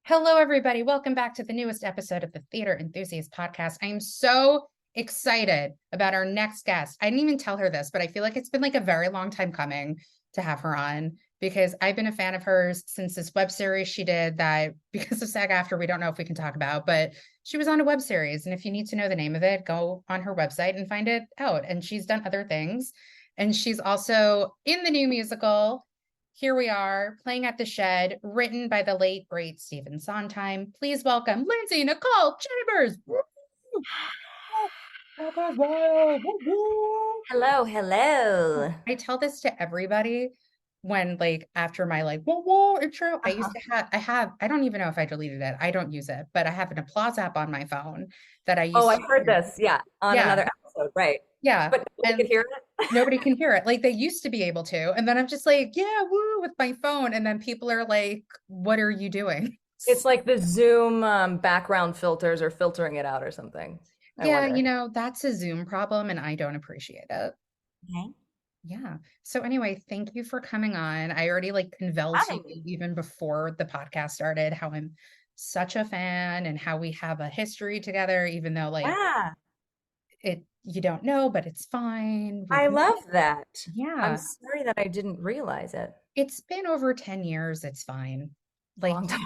Hello, everybody. Welcome back to the newest episode of the Theater Enthusiast podcast. I am so excited about our next guest. I didn't even tell her this, but I feel like it's been like a very long time coming to have her on because I've been a fan of hers since this web series she did that because of SAG-AFTRA, we don't know if we can talk about, but she was on a web series. And if you need to know the name of it, go on her website and find it out. And she's done other things. And she's also in the new musical Here We Are, Playing at the Shed, written by the late, great Stephen Sondheim. Please welcome Lindsay Nicole Chambers. Hello, hello. I tell this to everybody when, like, after my, like, whoa, whoa, intro, I used Uh-huh. to I don't even know if I deleted it. I don't use it, but I have an applause app on my phone that I Oh, used I to heard use. this. Yeah, on Yeah, another episode, right. yeah. But nobody could And hear it. nobody can hear it. Like they used to be able to. And then I'm just like, yeah, woo, with my phone. And then people are like, what are you doing? It's like the Zoom background filters are filtering it out or something. I Yeah, wonder. that's a Zoom problem and I don't appreciate it. Okay. Yeah. So anyway, thank you for coming on. I already like conveyed to Having you me. even before the podcast started how I'm such a fan and how we have a history together, even though like Yeah, it you don't know, but it's fine. I We've met. love that. I'm Yeah. sorry that I didn't realize it. It's been over 10 years. It's fine. A Like long time.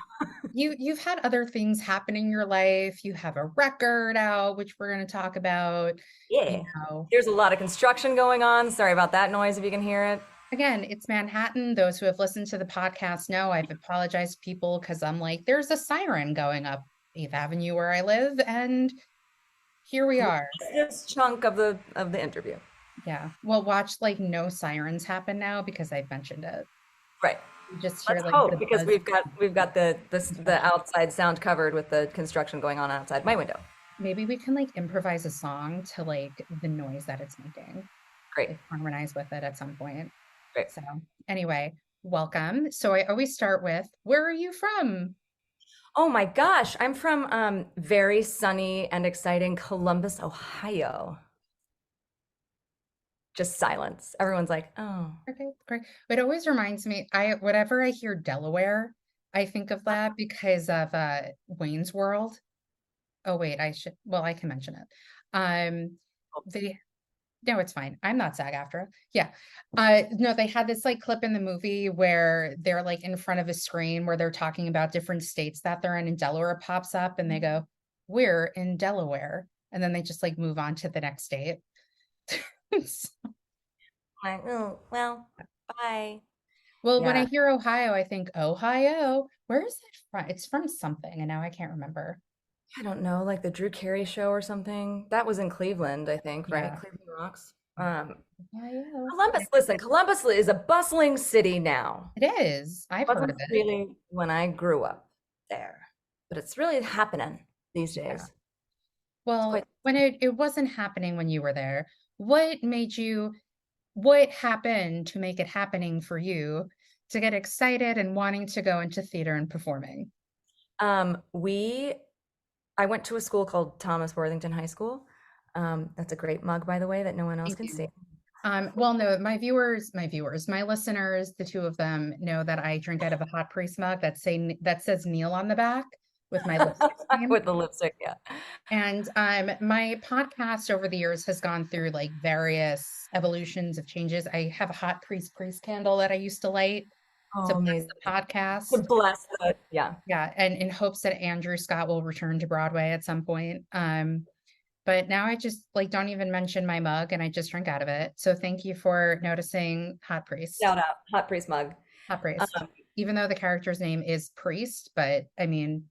you've had other things happen in your life. You have a record out, which we're going to talk about, you Yeah. know. There's a lot of construction going on. Sorry about that noise if you can hear it. Again, it's Manhattan. Those who have listened to the podcast know I've apologized to people because I'm like, there's a siren going up 8th Avenue where I live, and here we We are. missed this chunk of the interview. Yeah. Well, watch like no sirens happen now because I've mentioned it. Right. You just hear Let's like hope the because buzz we've got the construction. outside sound covered with the construction going on outside my window. Maybe we can like improvise a song to like the noise that it's making, Great. like harmonize with it at some point. Great. So, anyway, welcome. So, I always start with, where are you from? Oh my gosh, I'm from very sunny and exciting Columbus, Ohio. Just silence. Everyone's like, "Oh, Okay, great. It always reminds me, whenever I hear Delaware, I think of that because of Wayne's World. Oh wait, I can mention it. Um they No, it's fine. I'm not SAG-AFTRA. Yeah. No, they had this like clip in the movie where they're like in front of a screen where they're talking about different states that they're in, and Delaware pops up and they go, "We're in Delaware." And then they just like move on to the next state. like, oh, well, bye." Well, when I Yeah, hear Ohio, I think Ohio. Where is it from? It's from something, and now I can't remember. I don't know, like the Drew Carey show or something. That was in Cleveland, I think, right? Yeah. Cleveland rocks. Ohio. Columbus, listen, Columbus is a bustling city now. It is. I've heard Wasn't of it. really when I grew up there, but it's really happening these Yeah. days. It's quite. Well, when it wasn't happening when you were there, what made you, what happened to make it happening for you to get excited and wanting to go into theater and performing? We I went to a school called Thomas Worthington High School. That's a great mug, by the way, that no one else Thank can you. see. Well, no, my listeners, the two of them know that I drink out of a hot priest mug that says Neil on the back with my lipstick name. With the lipstick, yeah. And my podcast over the years has gone through like various evolutions of changes. I have a hot priest candle that I used to light to Oh, bless amazing. the To podcast. bless the, yeah. Yeah, and in hopes that Andrew Scott will return to Broadway at some point. But now I just like don't even mention my mug and I just drink out of it. So thank you for noticing Hot Priest. Shout out, hot priest mug. Hot Priest. Um, Even though the character's name is Priest, but I mean,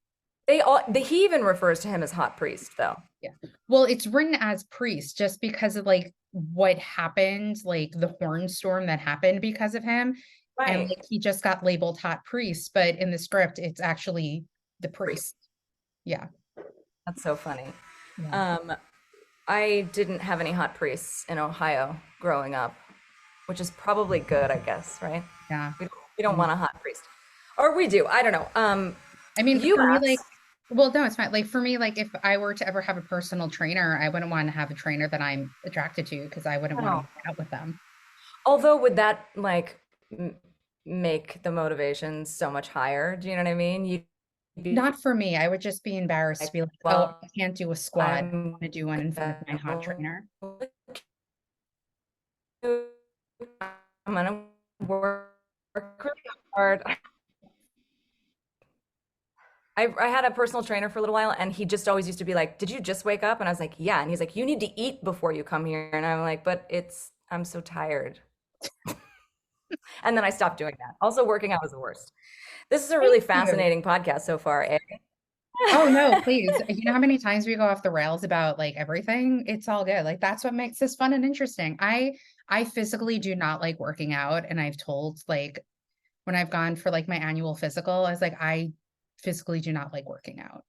he even refers to him as hot priest, though. yeah. Well, it's written as Priest just because of like what happened, like the horn storm that happened because of him. And Right. like he just got labeled Hot Priest, but in the script, it's actually the Priest. priest. Yeah. That's so funny. Yeah. Um, I didn't have any hot priests in Ohio growing up, which is probably good, I guess, right? Yeah. We don't want a hot priest. Or we do. I don't know. I mean, for me, like, US. well, no, it's fine. Like for me, like if I were to ever have a personal trainer, I wouldn't want to have a trainer that I'm attracted to because I wouldn't want to Oh. work out with them. Although would that like make the motivation so much higher? Do you know what I mean? You'd be Not for me. I would just be embarrassed to like, be like, oh, well, I can't do a squat. I I'm want to do one in front of my hot gonna trainer. I'm gonna work really hard. I had a personal trainer for a little while, and he just always used to be like, "Did you just wake up?" And I was like, "Yeah." And he's like, "You need to eat before you come here." And I'm like, "But I'm so tired." And then I stopped doing that. Also, working out was the worst. This is a Thank really you. fascinating podcast so far, eh? Oh no, please. You know how many times we go off the rails about like everything? It's all good. Like that's what makes this fun and interesting. I physically do not like working out, and I've told like when I've gone for like my annual physical, I was like, I physically do not like working out.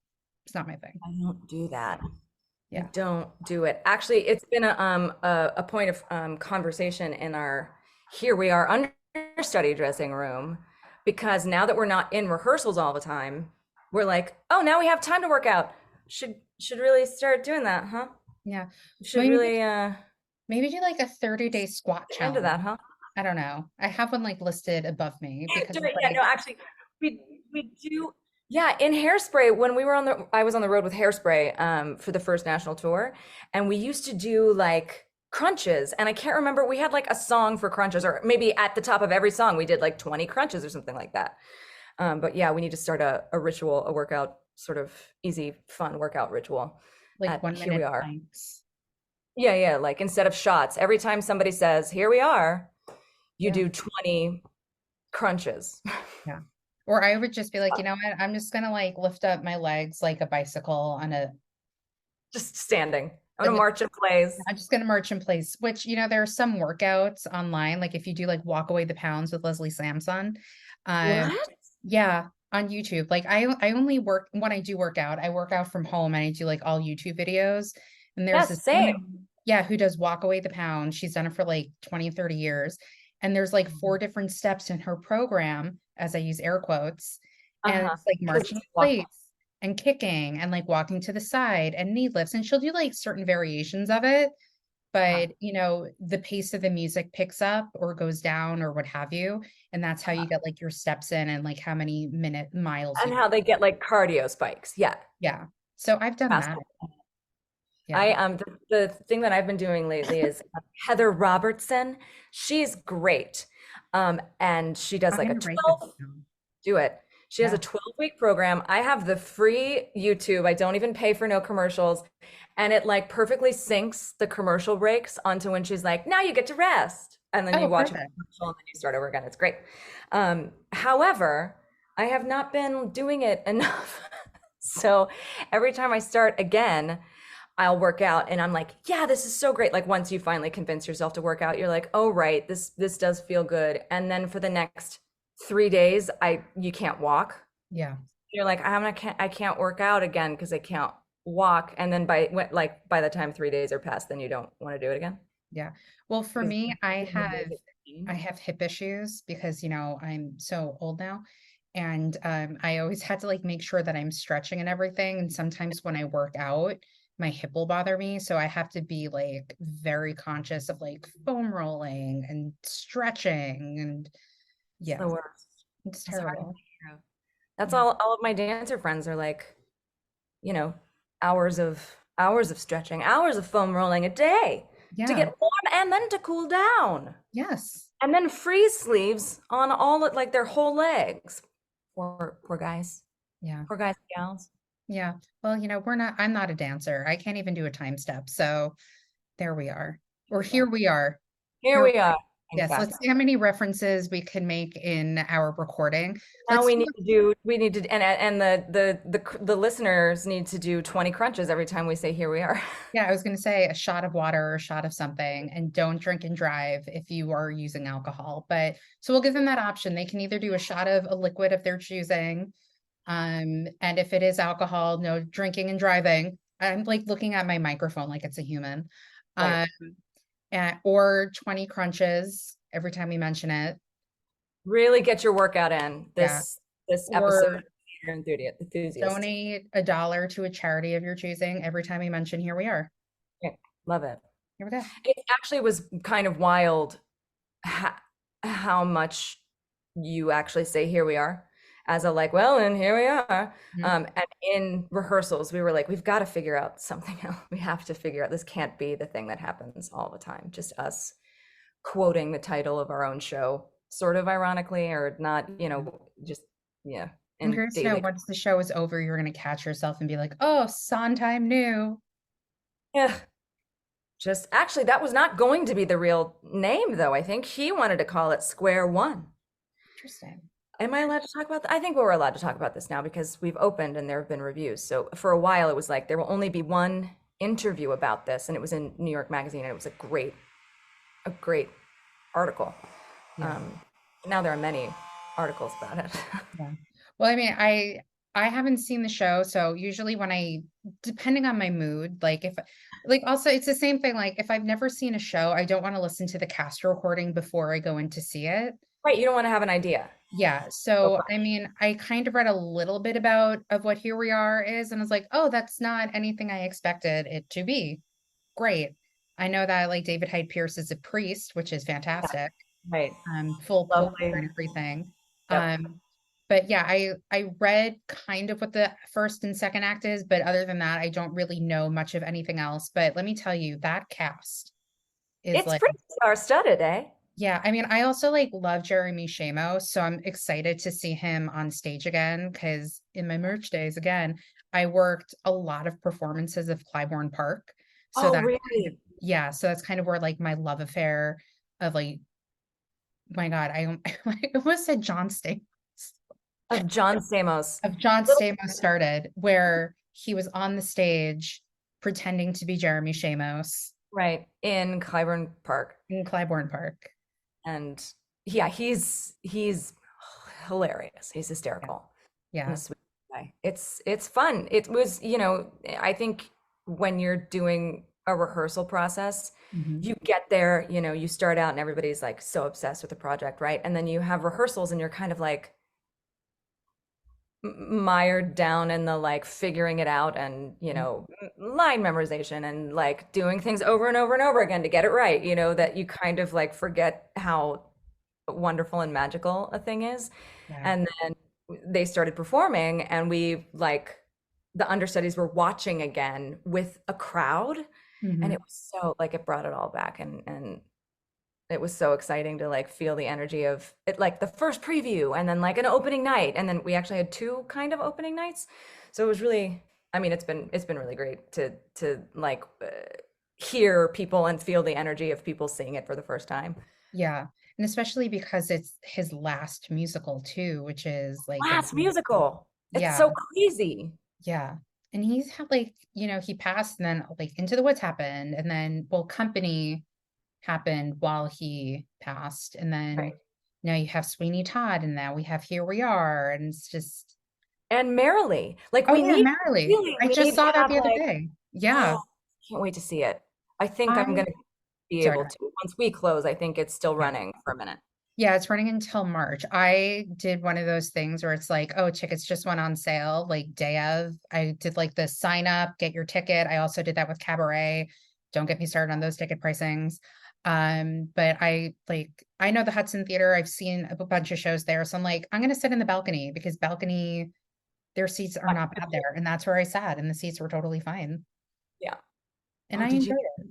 It's not my thing. I don't do that. I Yeah. don't do it. Actually, it's been a point of conversation in our here we are understudy dressing room because now that we're not in rehearsals all the time, we're like, oh, now we have time to work out. Should really start doing that, huh? Yeah. Should Maybe really maybe do like a 30-day squat get into that, challenge. huh? I don't know. I have one like listed above me because Do it's it. Yeah, like, no, actually, we do. Yeah, in Hairspray, when we were I was on the road with Hairspray for the first national tour, and we used to do like crunches, and I can't remember. We had like a song for crunches, or maybe at the top of every song, we did like 20 crunches or something like that. But yeah, we need to start a ritual, a workout, sort of easy, fun workout ritual. like At one here we minute are. planks. Yeah, yeah. Like instead of shots, every time somebody says, "Here we are," you Yeah. do 20 crunches. Yeah. Or I would just be like, you know what? I'm just gonna like lift up my legs like a bicycle on a Just standing. I'm and gonna march in place. I'm just gonna march in place, which there are some workouts online, like if you do like walk away the pounds with Leslie Sampson. Um, What? yeah, on YouTube. Like I only work when I do work out, I work out from home and I do like all YouTube videos. And there's this Yes, same. woman, yeah, who does walk away the pound. She's done it for like 20, 30 years. And there's like four different steps in her program, as I use air quotes. And Uh-huh. it's like Because marching in place and kicking and like walking to the side and knee lifts. And she'll do like certain variations of it. But, the pace of the music picks up or goes down or what have you. And that's how you get like your steps in and like how many miles and you, how they get like cardio spikes. Yeah. yeah. So I've done that. Fascinating. Yeah. The thing that I've been doing lately is Heather Robertson. She's great. And she does I'm like a gonna write this 12, down. do it. She has a Yeah. 12-week program. I have the free YouTube. I don't even pay for no commercials. And it like perfectly syncs the commercial breaks onto when she's like, now you get to rest. And then you Oh, watch a perfect. commercial and then you start over again. It's great. However, I have not been doing it enough. So every time I start again, I'll work out and I'm like, yeah, this is so great. Like once you finally convince yourself to work out, you're like, oh right, this does feel good. And then for the next 3 days, you can't walk. Yeah. You're like, I can't work out again because I can't walk. And then by the time 3 days are past, then you don't want to do it again. Yeah. Well, for Because me, I you have remove I it. have hip issues because, I'm so old now. And I always had to like make sure that I'm stretching and everything. And sometimes when I work out, my hip will bother me. So I have to be like very conscious of like foam rolling and stretching. And It's yeah, the worst. it's It's hard to terrible. take care of. That's Yeah. all of my dancer friends are like, you know, hours of stretching, hours of foam rolling a day to Yeah. get warm and then to cool down. Yes. And then freeze sleeves on like their whole legs. Poor guys. Yeah. Poor guys and gals. Yeah. Well, I'm not a dancer. I can't even do a time step. So there we are. Or Yeah. here we are. Here Here we are, in Yes, let's fact. see how many references we can make in our recording. Now Let's do, we need to and the listeners need to do 20 crunches every time we say here we are. yeah, I was going to say a shot of water or a shot of something, and don't drink and drive if you are using alcohol. But so we'll give them that option. They can either do a shot of a liquid if they're choosing. And if it is alcohol, no drinking and driving. I'm like looking at my microphone like it's a human. Right. Um, or 20 crunches every time we mention it. Really get your workout in Yeah. this episode Or of Enthusiast. donate $1 to a charity of your choosing every time you mention here we are. Yeah, love it. Here we go. It actually was kind of wild how much you actually say here we are. as a like, well, and here we are. Mhm. And in rehearsals, we were like, we've got to figure out something else. We have to figure out, this can't be the thing that happens all the time. Just us quoting the title of our own show, sort of ironically, or not, just, yeah, I'm in curious to know, daily. once the show is over, you're going to catch yourself and be like, oh, Sondheim knew. Yeah. Just actually, that was not going to be the real name, though. I think he wanted to call it Square One. Interesting. Am I allowed to talk about that? I think we're allowed to talk about this now because we've opened and there have been reviews. So for a while, it was like there will only be one interview about this, and it was in New York Magazine, and it was a great article. Yeah. Now there are many articles about it. Yeah. Well, I mean, I haven't seen the show, so usually when depending on my mood, like if like also it's the same thing, like if I've never seen a show, I don't want to listen to the cast recording before I go in to see it. Right, you don't want to have an idea. Yeah. So So I mean, I kind of read a little bit about of what Here We Are is, and I was like, oh, that's not anything I expected it to be. Great. I know that like David Hyde Pierce is a priest, which is yeah, fantastic. right, Full poker lovely. and everything. Yep. But yeah, I read kind of what the first and second act is, but other than that, I don't really know much of anything else. But let me tell you, that cast is It's like, pretty star-studded, eh? yeah, I mean, I also like love Jeremy Shamo, so I'm excited to see him on stage again because in my merch days, again, I worked a lot of performances of Clybourne Park. So Oh, that kind of, really? yeah, so that's kind of where like my love affair of like, my God, I almost said John Stamos. Of John Stamos. Of John Little Stamos started, where he was on the stage pretending to be Jeremy Shamos right in Clybourne Park. in Clybourne Park. And yeah, he's hilarious. He's Yeah. hysterical. And a Yeah. sweet guy. It's fun. It was, I think when you're doing a rehearsal process, Mhm. you get there, you start out and everybody's like so obsessed with the project, right? And then you have rehearsals and you're kind of like mired down in the like figuring it out and line memorization and like doing things over and over and over again to get it right, that you kind of like forget how wonderful and magical a thing is. Yeah. And then they started performing and we like the understudies were watching again with a crowd, and it Mhm. was so like it brought it all back, and it was so exciting to like feel the energy of it, like the first preview and then like an opening night, and then we actually had two kind of opening nights. So it was really, I mean, it's been really great to like hear people and feel the energy of people seeing it for the first time. Yeah. And especially because it's his last musical too, which is like Last musical. It's yeah, so crazy. yeah. And he's had like, he passed and then like Into the Woods happened and then well, Company happened while he passed. And then Right. now you have Sweeney Todd and now we have Here We Are. And it's just And merrily, like oh we yeah, need Marilee. really I just need to saw that have the other like, day. Yeah. oh, can't wait to see it. I think I'm I gonna be sorry, go able ahead. to. Once we close, I think it's still Yeah. running for a minute. Yeah, it's running until March. I did one of those things where it's like, oh, tickets just went on sale like day of. I did like the sign up, get your ticket. I also did that with Cabaret. Don't get me started on those ticket pricings. But I know the Hudson Theater. I've seen a bunch of shows there. So I'm like, I'm gonna sit in the balcony because balcony, their seats are not bad there. And that's where I sat, and the seats were totally fine. Yeah. And Oh, I did you? enjoyed it.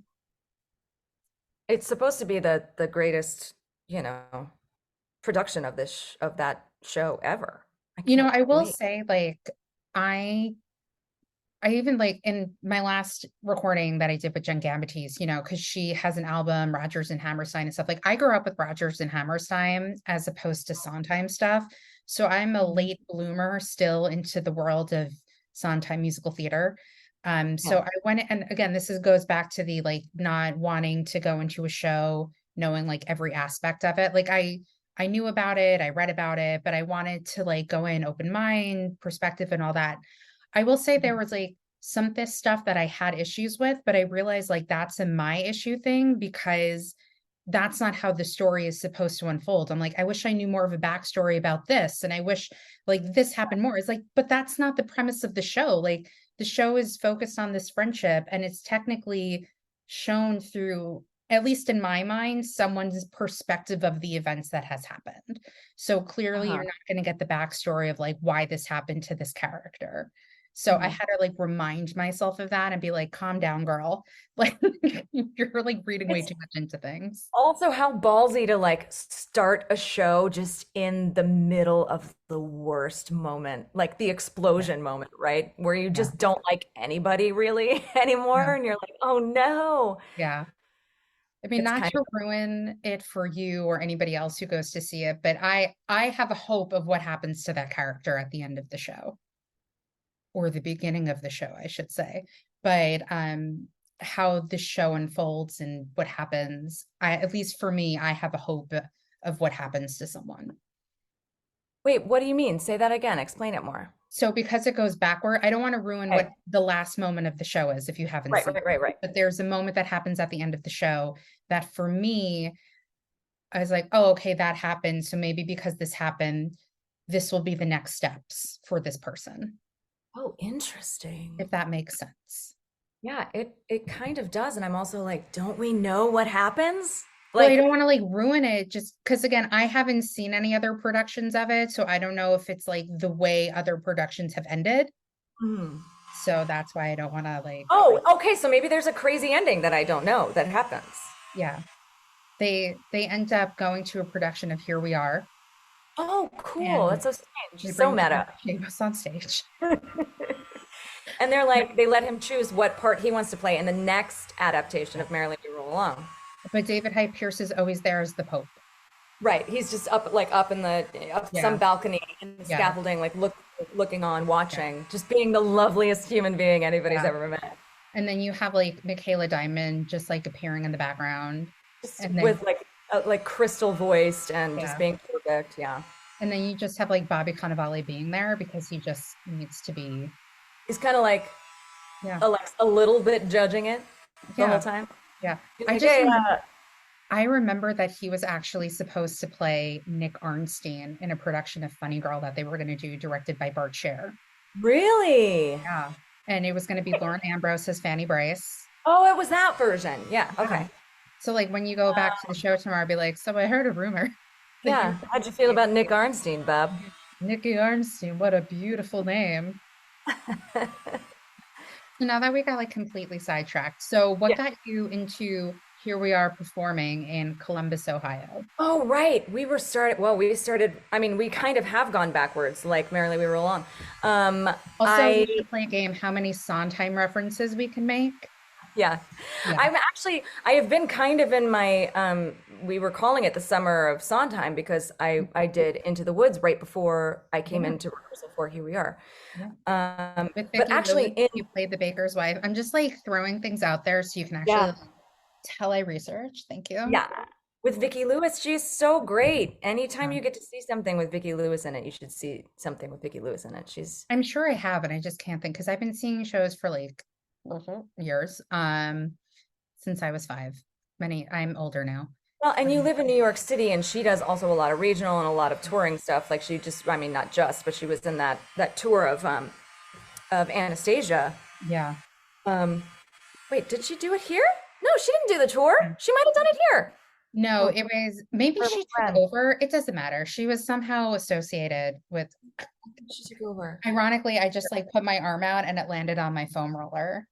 It's supposed to be the greatest, you know, production of of that show ever. I can't I will wait. say, like, I I even like in my last recording that I did with Jen Gambitis, because she has an album, Rodgers and Hammerstein and stuff. Like I grew up with Rodgers and Hammerstein as opposed to Sondheim stuff. So I'm a Mhm. late bloomer still into the world of Sondheim musical theater. So Yeah. I went and again, goes back to the like not wanting to go into a show knowing like every aspect of it. Like I knew about it, I read about it, but I wanted to like go in open mind, perspective and all that. I will say there was like some this stuff that I had issues with, but I realized like that's a my issue thing because that's not how the story is supposed to unfold. I'm like, I wish I knew more of a backstory about this, and I wish like this happened more. It's like, but that's not the premise of the show. Like the show is focused on this friendship, and it's technically shown through at least in my mind, someone's perspective of the events that has happened. So clearly you're not going to get the backstory of like why this happened to this character. So I had to like remind myself of that and be like, calm down, girl. Like you're like reading way It's too much into things. also how ballsy to like start a show just in the middle of the worst moment, like the explosion moment, right? Where you Yeah. just don't like anybody really anymore. Yeah. And you're like, oh no. Yeah. I mean, It's not kind to ruin it for you or anybody else who goes to see it, but I have a hope of what happens to that character at the end of the show, or the beginning of the show, I should say. But how the show unfolds and what happens, I, at least for me, I have a hope of what happens to someone. Wait, what do you mean? Say that again. Explain it more. So because it goes backward, I don't want to ruin what Right, the last moment of the show is if you haven't right, seen right, it. right, right. But there's a moment that happens at the end of the show that for me, I was like, oh, okay, that happened. So maybe because this happened, this will be the next steps for this person, Oh, interesting. if that makes sense. Yeah, it kind of does. And I'm also like, don't we know what happens? Well, I Like, don't want to like ruin it just because again, I haven't seen any other productions of it. So I don't know if it's like the way other productions have ended. hmm. So that's why I don't want to like, Oh, okay. So maybe there's a crazy ending that I don't know that happens. yeah. They end up going to a production of Here We Are, Oh, cool. and That's so strange. they So bring Lindsay meta. Chambers on stage. And they're like, they let him choose what part he wants to play in the next adaptation of Merrily We Roll Along. But David Hyde Pierce is always there as the Pope. Right. He's just up, like up in the up some Yeah. balcony in the Yeah. scaffolding, like looking on, watching, Yeah. just being the loveliest human being anybody's Yeah. ever met. And then you have like Michaela Diamond just like appearing in the background. Just And then with like crystal voiced and just yeah. being perfect. Yeah. And then you just have like Bobby Cannavale being there because he just needs to be. He's kind of like Yeah. a little bit judging it the whole Yeah. time. Yeah. He's I like, just hey, remember I remember that he was actually supposed to play Nick Arnstein in a production of Funny Girl that they were going to do, directed by Bart Scher. really? Yeah. And it was going to be Lauren Ambrose as Fanny Bryce. Oh, it was that version. Yeah. Yeah. Okay. So like when you go back to the show tomorrow, be like, so I heard a rumor that you're Yeah. How'd you feel about Nick Arnstein, Bob? Nikki Arnstein. What a beautiful name. So now that we got like completely sidetracked. So what Yeah. got you into Here We Are performing in Columbus, Ohio? Oh, right. We started, I mean, we kind of have gone backwards, like Merrily We Roll Along. Also, we I, should play a game, how many Sondheim references we can make. yeah. Yeah. I have been kind of in my, we were calling it the summer of Sondheim because I did Into the Woods right before I came Yeah. into rehearsal for Here We Are. Yeah. With But Vicki actually Lewis, in, you played the baker's wife. I'm just like throwing things out there so you can actually yeah. like, tell I research. Thank you. Yeah. With Vicki Lewis, she's so great. Anytime Yeah. you get to see something with Vicki Lewis in it, you should see something with Vicki Lewis in it. She's I'm sure I have, and I just can't think because I've been seeing shows for like years. Since I was 5. I'm older now. well, and you Um, live in New York City, and she does also a lot of regional and a lot of touring stuff. Like she just, I mean, not just, but she was in that tour of Anastasia. yeah. Um, wait, did she do it here? No, she didn't do the tour. She might have done it here. No, Oh, it was maybe her she little took friend. over. It doesn't matter. She was somehow associated with, She took over. ironically, I just like put my arm out and it landed on my foam roller.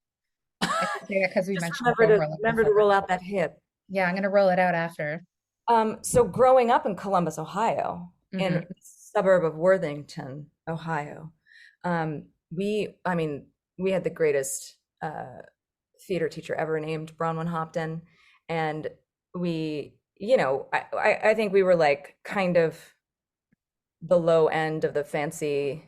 I can say that because we Just mentioned foam roller remember to before. roll out that hip. Yeah, I'm gonna roll it out after. So growing up in Columbus, Ohio, in Hmm. a suburb of Worthington, Ohio, I mean, we had the greatest theater teacher ever named Bronwyn Hopton, and I think we were like kind of the low end of the fancy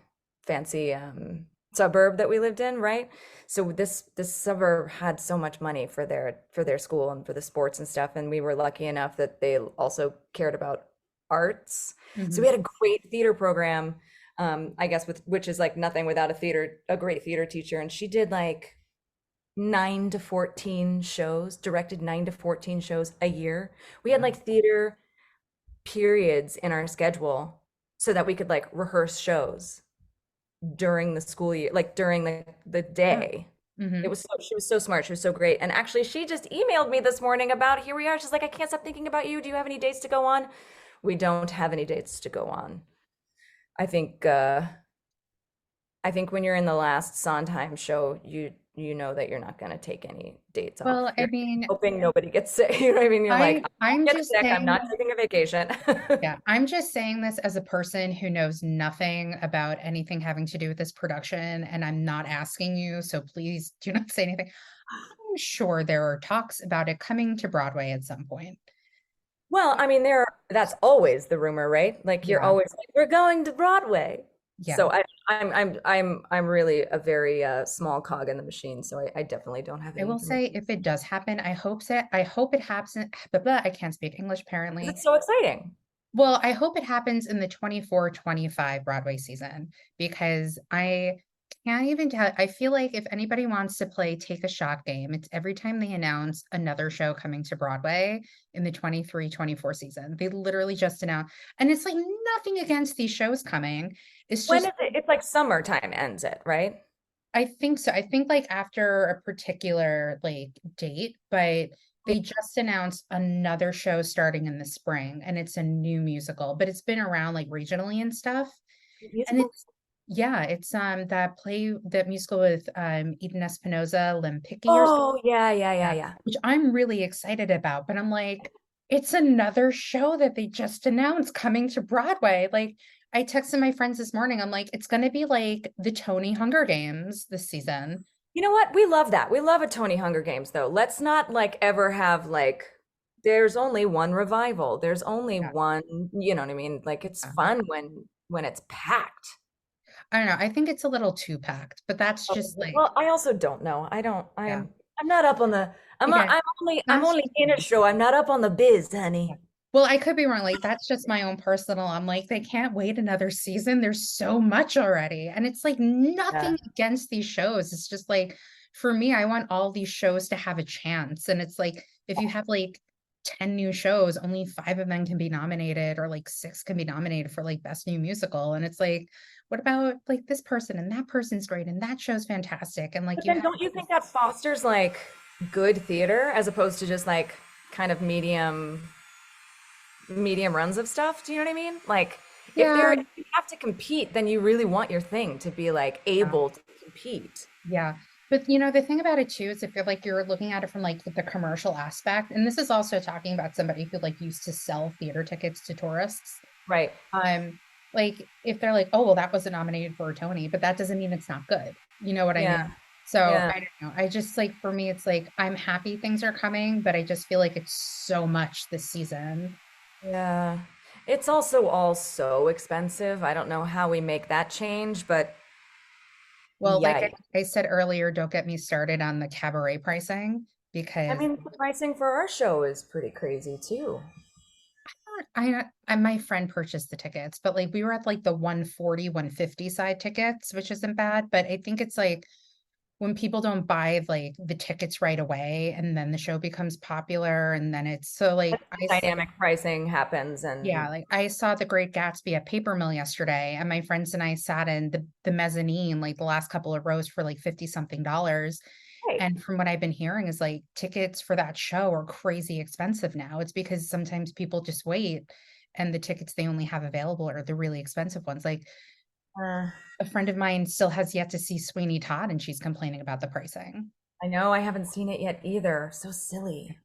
suburb that we lived in, right? So this suburb had so much money for their school and for the sports and stuff, and we were lucky enough that they also cared about arts. So we Hmm. had a great theater program, I guess which is like nothing without a great theater teacher, and she did like 9 to 14 shows, directed 9 to 14 shows a year. We had like theater periods in our schedule so that we could like rehearse shows during the school year, like during the Yeah. day. Hmm. She was so smart. She was so great. And actually, she just emailed me this morning about here we are. She's like, I can't stop thinking about you. Do you have any dates to go on? We don't have any dates to go on. I think I think when you're in the last Sondheim show, you know that you're not going to take any dates Well, off. I You're mean, hoping nobody gets sick. You know what I mean? You're like, I won't I'm get just sick. I'm not saying, taking a vacation. yeah, I'm just saying this as a person who knows nothing about anything having to do with this production, and I'm not asking you, so please do not say anything. I'm sure there are talks about it coming to Broadway at some point. Well, I mean, that's always the rumor, right? Like you're Yeah, always like, we're going to Broadway. yeah. So I'm really a very small cog in the machine. So I definitely don't have I any will say information. if it does happen, I hope it happens. Blah, blah, I can't speak English Because apparently. it's so exciting. Well, I hope it happens in the 24-25 Broadway season because I can't even tell. I feel like if anybody wants to play take a shot game, it's every time they announce another show coming to Broadway in the 23-24 season. They literally just announced, and it's like nothing against these shows coming. It's When just is it? It's like summertime ends it, right? I think so. I think like after a particular like date, but they just announced another show starting in the spring and it's a new musical, but it's been around like regionally and stuff. And Musical? it's yeah, it's that musical with Eden Espinosa, Lempicky or something, Oh, yeah, yeah, yeah, yeah, yeah. which I'm really excited about, but I'm like, it's another show that they just announced coming to Broadway. Like I texted my friends this morning. I'm like, it's gonna be like the Tony Hunger Games this season. You know what? We love that. We love a Tony Hunger Games, though. Let's not like ever have like, there's only one revival. There's only Yeah. one, you know what I mean? Like it's Yeah. fun when it's packed. I don't know. I think it's a little too packed, but that's Oh, just like, well, I also don't know. I don't, yeah. I'm not up on the, Okay. I'm That's only just in a show. I'm not up on the biz, honey. Well, I could be wrong. Like, that's just my own personal. I'm like, they can't wait another season. There's so much already. And it's like Yeah. nothing against these shows. It's just like, for me, I want all these shows to have a chance. And it's like, if you have like 10 new shows, only five of them can be nominated, or like six can be nominated for like best new musical. And it's like, what about like this person and that person's great and that show's fantastic. And like, But you then have don't you think that fosters like good theater as opposed to just like kind of medium runs of stuff? Do you know what I mean? Like yeah, if you have to compete, then you really want your thing to be like yeah. able to compete. Yeah. But you know, the thing about it too is if you're like you're looking at it from like the commercial aspect, and this is also talking about somebody who like used to sell theater tickets to tourists. Right. Um, like if they're like, oh well, that wasn't nominated for a Tony, but that doesn't mean it's not good. You know what I Yeah. mean? So Yeah. I don't know. I just like for me, it's like I'm happy things are coming, but I just feel like it's so much this season. Yeah. It's also all so expensive. I don't know how we make that change, but Well, like yikes. I said earlier, don't get me started on the cabaret pricing I because mean, the pricing for our show is pretty crazy too. I my friend purchased the tickets, but like we were at like the 140, 150 side tickets, which isn't bad. But I think it's like when people don't buy like the tickets right away and then the show becomes popular and then it's so like Dynamic pricing happens yeah, and like I saw The Great Gatsby at Paper Mill yesterday and my friends and I sat in the mezzanine, like the last couple of rows for like 50 something dollars. right. And from what I've been hearing is like tickets for that show are crazy expensive now. It's because sometimes people just wait and the tickets they only have available are the really expensive ones. Like Uh, a friend of mine still has yet to see Sweeney Todd and she's complaining about the pricing. I know I haven't seen it yet either. So silly.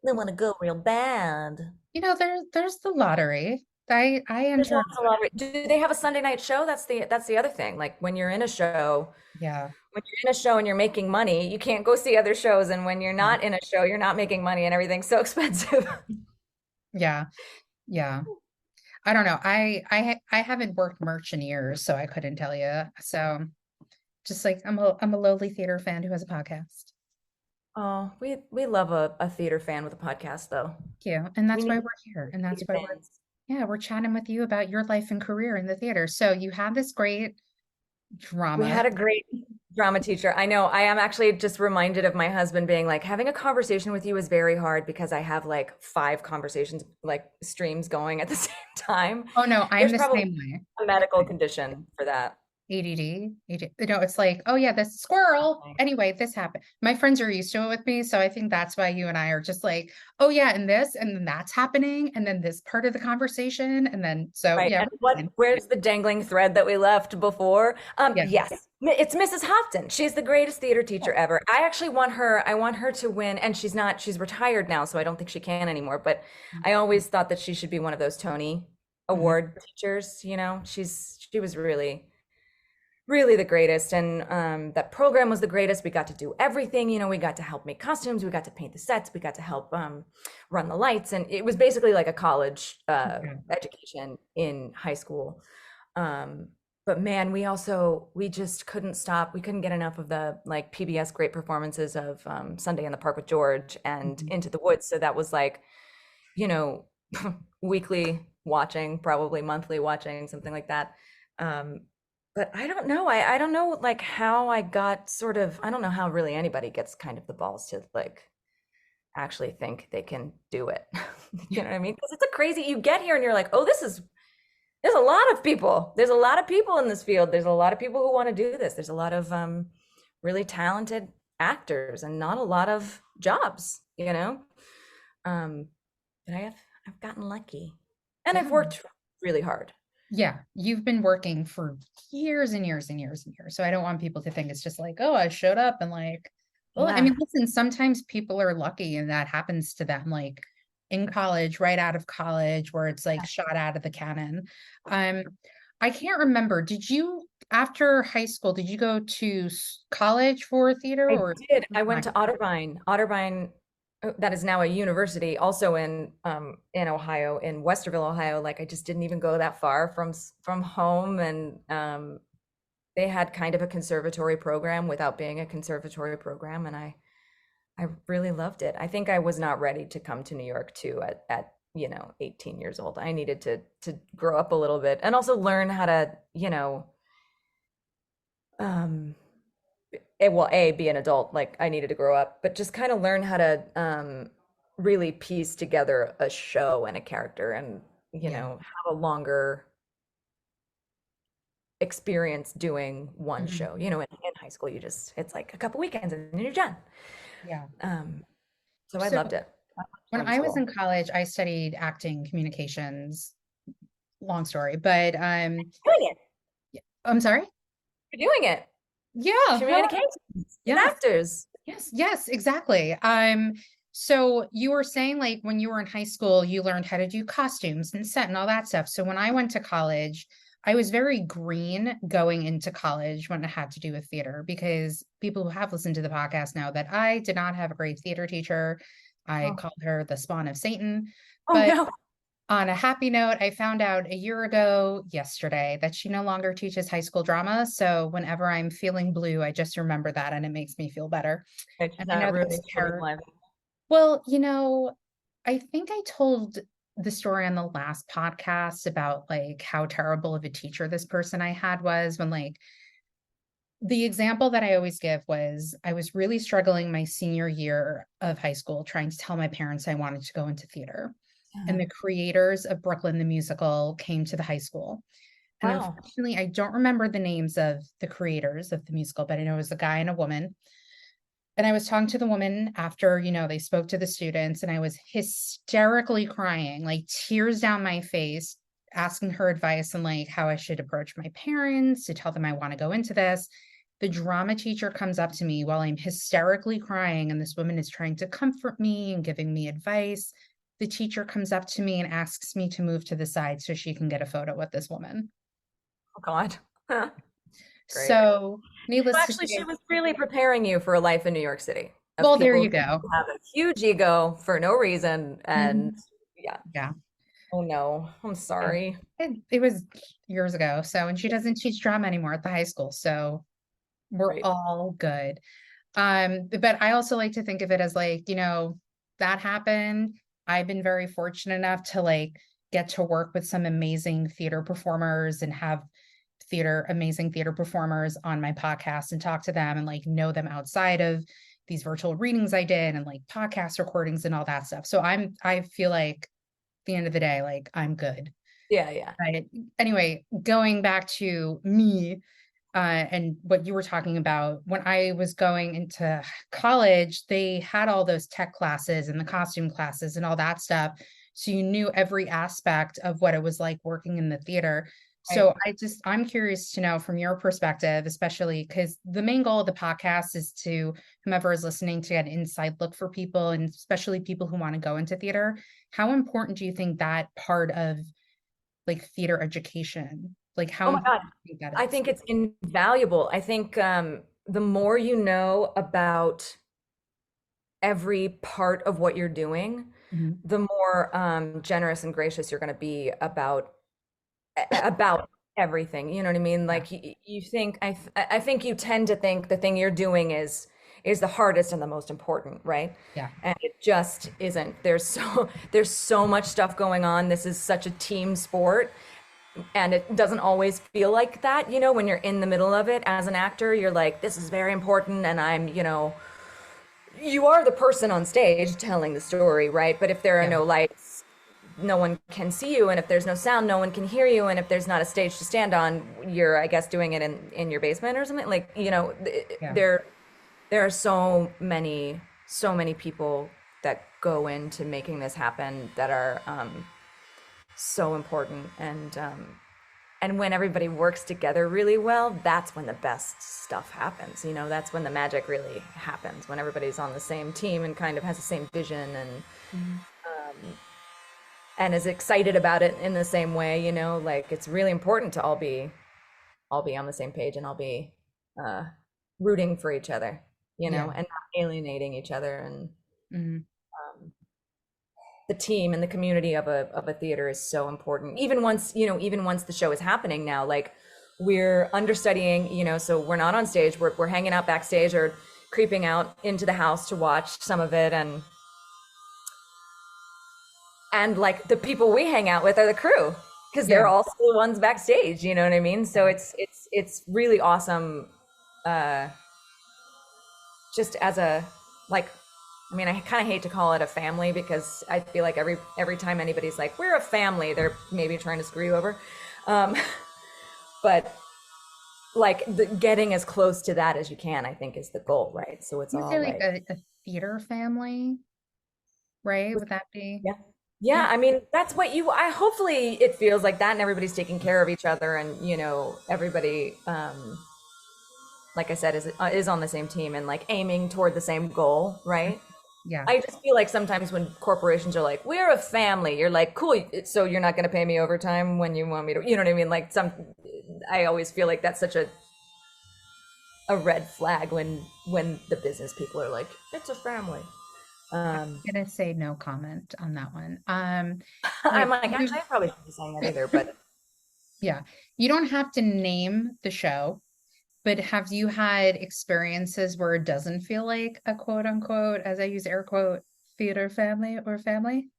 They want to go real bad. You know, there's the lottery. I There's entered, lots a lot of it. Do they have a Sunday night show? That's the other thing. Like yeah, when you're in a show and you're making money, you can't go see other shows. And when you're yeah, not in a show, you're not making money and everything's so expensive. yeah, yeah. I don't know. I haven't worked merch in years, so I couldn't tell you. So just like I'm a lowly theater fan who has a podcast. Oh, we love a theater fan with a podcast though. Thank you. And We that's why need we're here. And that's theater why fans. yeah, we're chatting with you about your life and career in the theater. So you have this great We drama. had a great drama teacher. I know. I am actually just reminded of my husband being like, having a conversation with you is very hard because I have like five conversations, like streams going at the same time. Oh no, I'm There's the probably same way. a medical condition for that. ADD. It's like, oh yeah, this squirrel. Anyway, this happened. My friends are used to it with me. So I think that's why you and I are just like, oh yeah, and this, and then that's happening. And then this part of the conversation. And then, so Right. yeah. And where's the dangling thread that we left before? Yeah. Yes, it's Mrs. Houghton. She's the greatest theater teacher ever. I actually want her to win, and she's retired now, so I don't think she can anymore. But I always thought that she should be one of those Tony Mhm. Award teachers, she was really, really the greatest. And that program was the greatest. We got to do everything, we got to help make costumes, we got to paint the sets, we got to help run the lights, and it was basically like a college Yeah. education in high school. But man, we just couldn't stop. We couldn't get enough of the like PBS great performances of Sunday in the Park with George and Mhm. Into the Woods. So that was like, you know, weekly watching, probably monthly watching, something like that. Um, but I don't know. I don't know like how I got sort of, I don't know how really anybody gets kind of the balls to like actually think they can do it. You know what I mean? Because it's a crazy, you get here and you're like, oh, there's a lot of people. There's a lot of people in this field. There's a lot of people who want to do this. There's a lot of really talented actors and not a lot of jobs, Um, but I've gotten lucky, and I've Yeah. worked really hard. Yeah. You've been working for years and years and years and years. So I don't want people to think it's just like, oh, I showed up and like, well, I Yeah. mean, listen, sometimes people are lucky and that happens to them, like in college, right out of college, where it's like shot out of the cannon. Um, I can't remember. After high school, did you go to college for theater I or? did. I went to Otterbein. Otterbein, that is now a university, also in Ohio, in Westerville, Ohio. Like I just didn't even go that far from home, and they had kind of a conservatory program without being a conservatory program, and I really loved it. I think I was not ready to come to New York too at 18 years old. I needed to grow up a little bit and also learn how to, um be an adult. Like I needed to grow up, but just kind of learn how to really piece together a show and a character and, Yeah. have a longer experience doing one Mhm. show. In high school, it's like a couple weekends and then you're done. Yeah. Um, so I So loved it. I loved when going to I was in school. college, I studied acting communications. Long story, but Doing it. I'm sorry. You're doing it. Yeah. Communications with Yes. actors. Yes. Yes. Exactly. So you were saying like when you were in high school, you learned how to do costumes and set and all that stuff. So when I went to college, I was very green going into college when it had to do with theater because people who have listened to the podcast know that I did not have a great theater teacher. I Oh, called her the spawn of Satan. oh But no. on a happy note, I found out a year ago yesterday that she no longer teaches high school drama. So whenever I'm feeling blue, I just remember that and it makes me feel better. It's And I not know ruining that's children's terrible. lives. Well, I think I told the story on the last podcast about like how terrible of a teacher this person I had was when like the example that I always give was I was really struggling my senior year of high school trying to tell my parents I wanted to go into theater. And Uh-huh. the creators of Brooklyn the Musical came to the high school. And Wow. unfortunately, I don't remember the names of the creators of the musical, but I know it was a guy and a woman. And I was talking to the woman after, they spoke to the students, and I was hysterically crying, like tears down my face, asking her advice on like how I should approach my parents to tell them I want to go into this. The drama teacher comes up to me while I'm hysterically crying, and this woman is trying to comfort me and giving me advice. The teacher comes up to me and asks me to move to the side so she can get a photo with this woman. Oh God. Huh. Great. So, Well, needless to actually, she say, was really preparing you for a life in New York City of well, there people you go. who have a huge ego for no reason. And Mhm. yeah. Yeah. Oh no, I'm Yeah. sorry. It was years ago. So, and she doesn't teach drama anymore at the high school. So we're Great. all good. But I also like to think of it as like, that happened. I've been very fortunate enough to like get to work with some amazing theater performers and have amazing theater performers on my podcast and talk to them and like know them outside of these virtual readings I did and like podcast recordings and all that stuff. So I feel like at the end of the day, like I'm good. Yeah, yeah. Right. Anyway, going back to me, and what you were talking about, when I was going into college, they had all those tech classes and the costume classes and all that stuff. So you knew every aspect of what it was like working in the theater. Right. So I'm curious to know from your perspective, especially because the main goal of the podcast is to whomever is listening to get an inside look for people, and especially people who want to go into theater. How important do you think that part of like theater education, like how Oh my important God. do you think that I is? think it's invaluable. I think the more you know about every part of what you're doing, Mhm. the more generous and gracious you're going to be about everything. You know what I mean? Yeah. Like you think I think you tend to think the thing you're doing is the hardest and the most important, right? Yeah. And it just isn't. There's so much stuff going on. This is such a team sport, and it doesn't always feel like that, you know, when you're in the middle of it as an actor. You're like, this is very important, and I'm, you know, you are the person on stage telling the story, right? But if there are Yeah. no lights, no one can see you, and if there's no sound, no one can hear you, and if there's not a stage to stand on, you're, I guess, doing it in your basement or something. Like, you know, Yeah. there are so many people that go into making this happen that are so important. And when everybody works together really well, that's when the best stuff happens. You know, that's when the magic really happens, when everybody's on the same team and kind of has the same vision Mhm. and is excited about it in the same way. You know, like it's really important to all be on the same page and all be uh rooting for each other, you Yeah. know, and not alienating each other. And Mhm. the team and the community of a theater is so important. Even once, you know, even once the show is happening now, like we're understudying, you know, so we're not on stage, we're hanging out backstage or creeping out into the house to watch some of it. And like the people we hang out with are the crew, because Yeah. they're also the ones backstage, you know what I mean? So Yeah. it's really awesome, uh just as a, like, I mean, I kind of hate to call it a family, because I feel like every time anybody's like, we're a family, they're maybe trying to screw you over. Um, but like getting as close to that as you can, I think, is the goal, right? So it's You all say like like, a theater family, right? Would that be? yeah. Yeah, Yeah. I mean, that's what I hopefully it feels like that, and everybody's taking care of each other, and you know, everybody, like I said, is on the same team and like aiming toward the same goal, right? Yeah. I just feel like sometimes when corporations are like, we're a family, you're like, cool, so you're not going to pay me overtime when you want me to, you know what I mean? Like I always feel like that's such a red flag when the business people are like, it's a family. I'm Um, gonna say no comment on that one. I'm like, You I probably shouldn't be saying that either, but yeah. You don't have to name the show, but have you had experiences where it doesn't feel like a quote unquote, as I use air quote, theater family or family?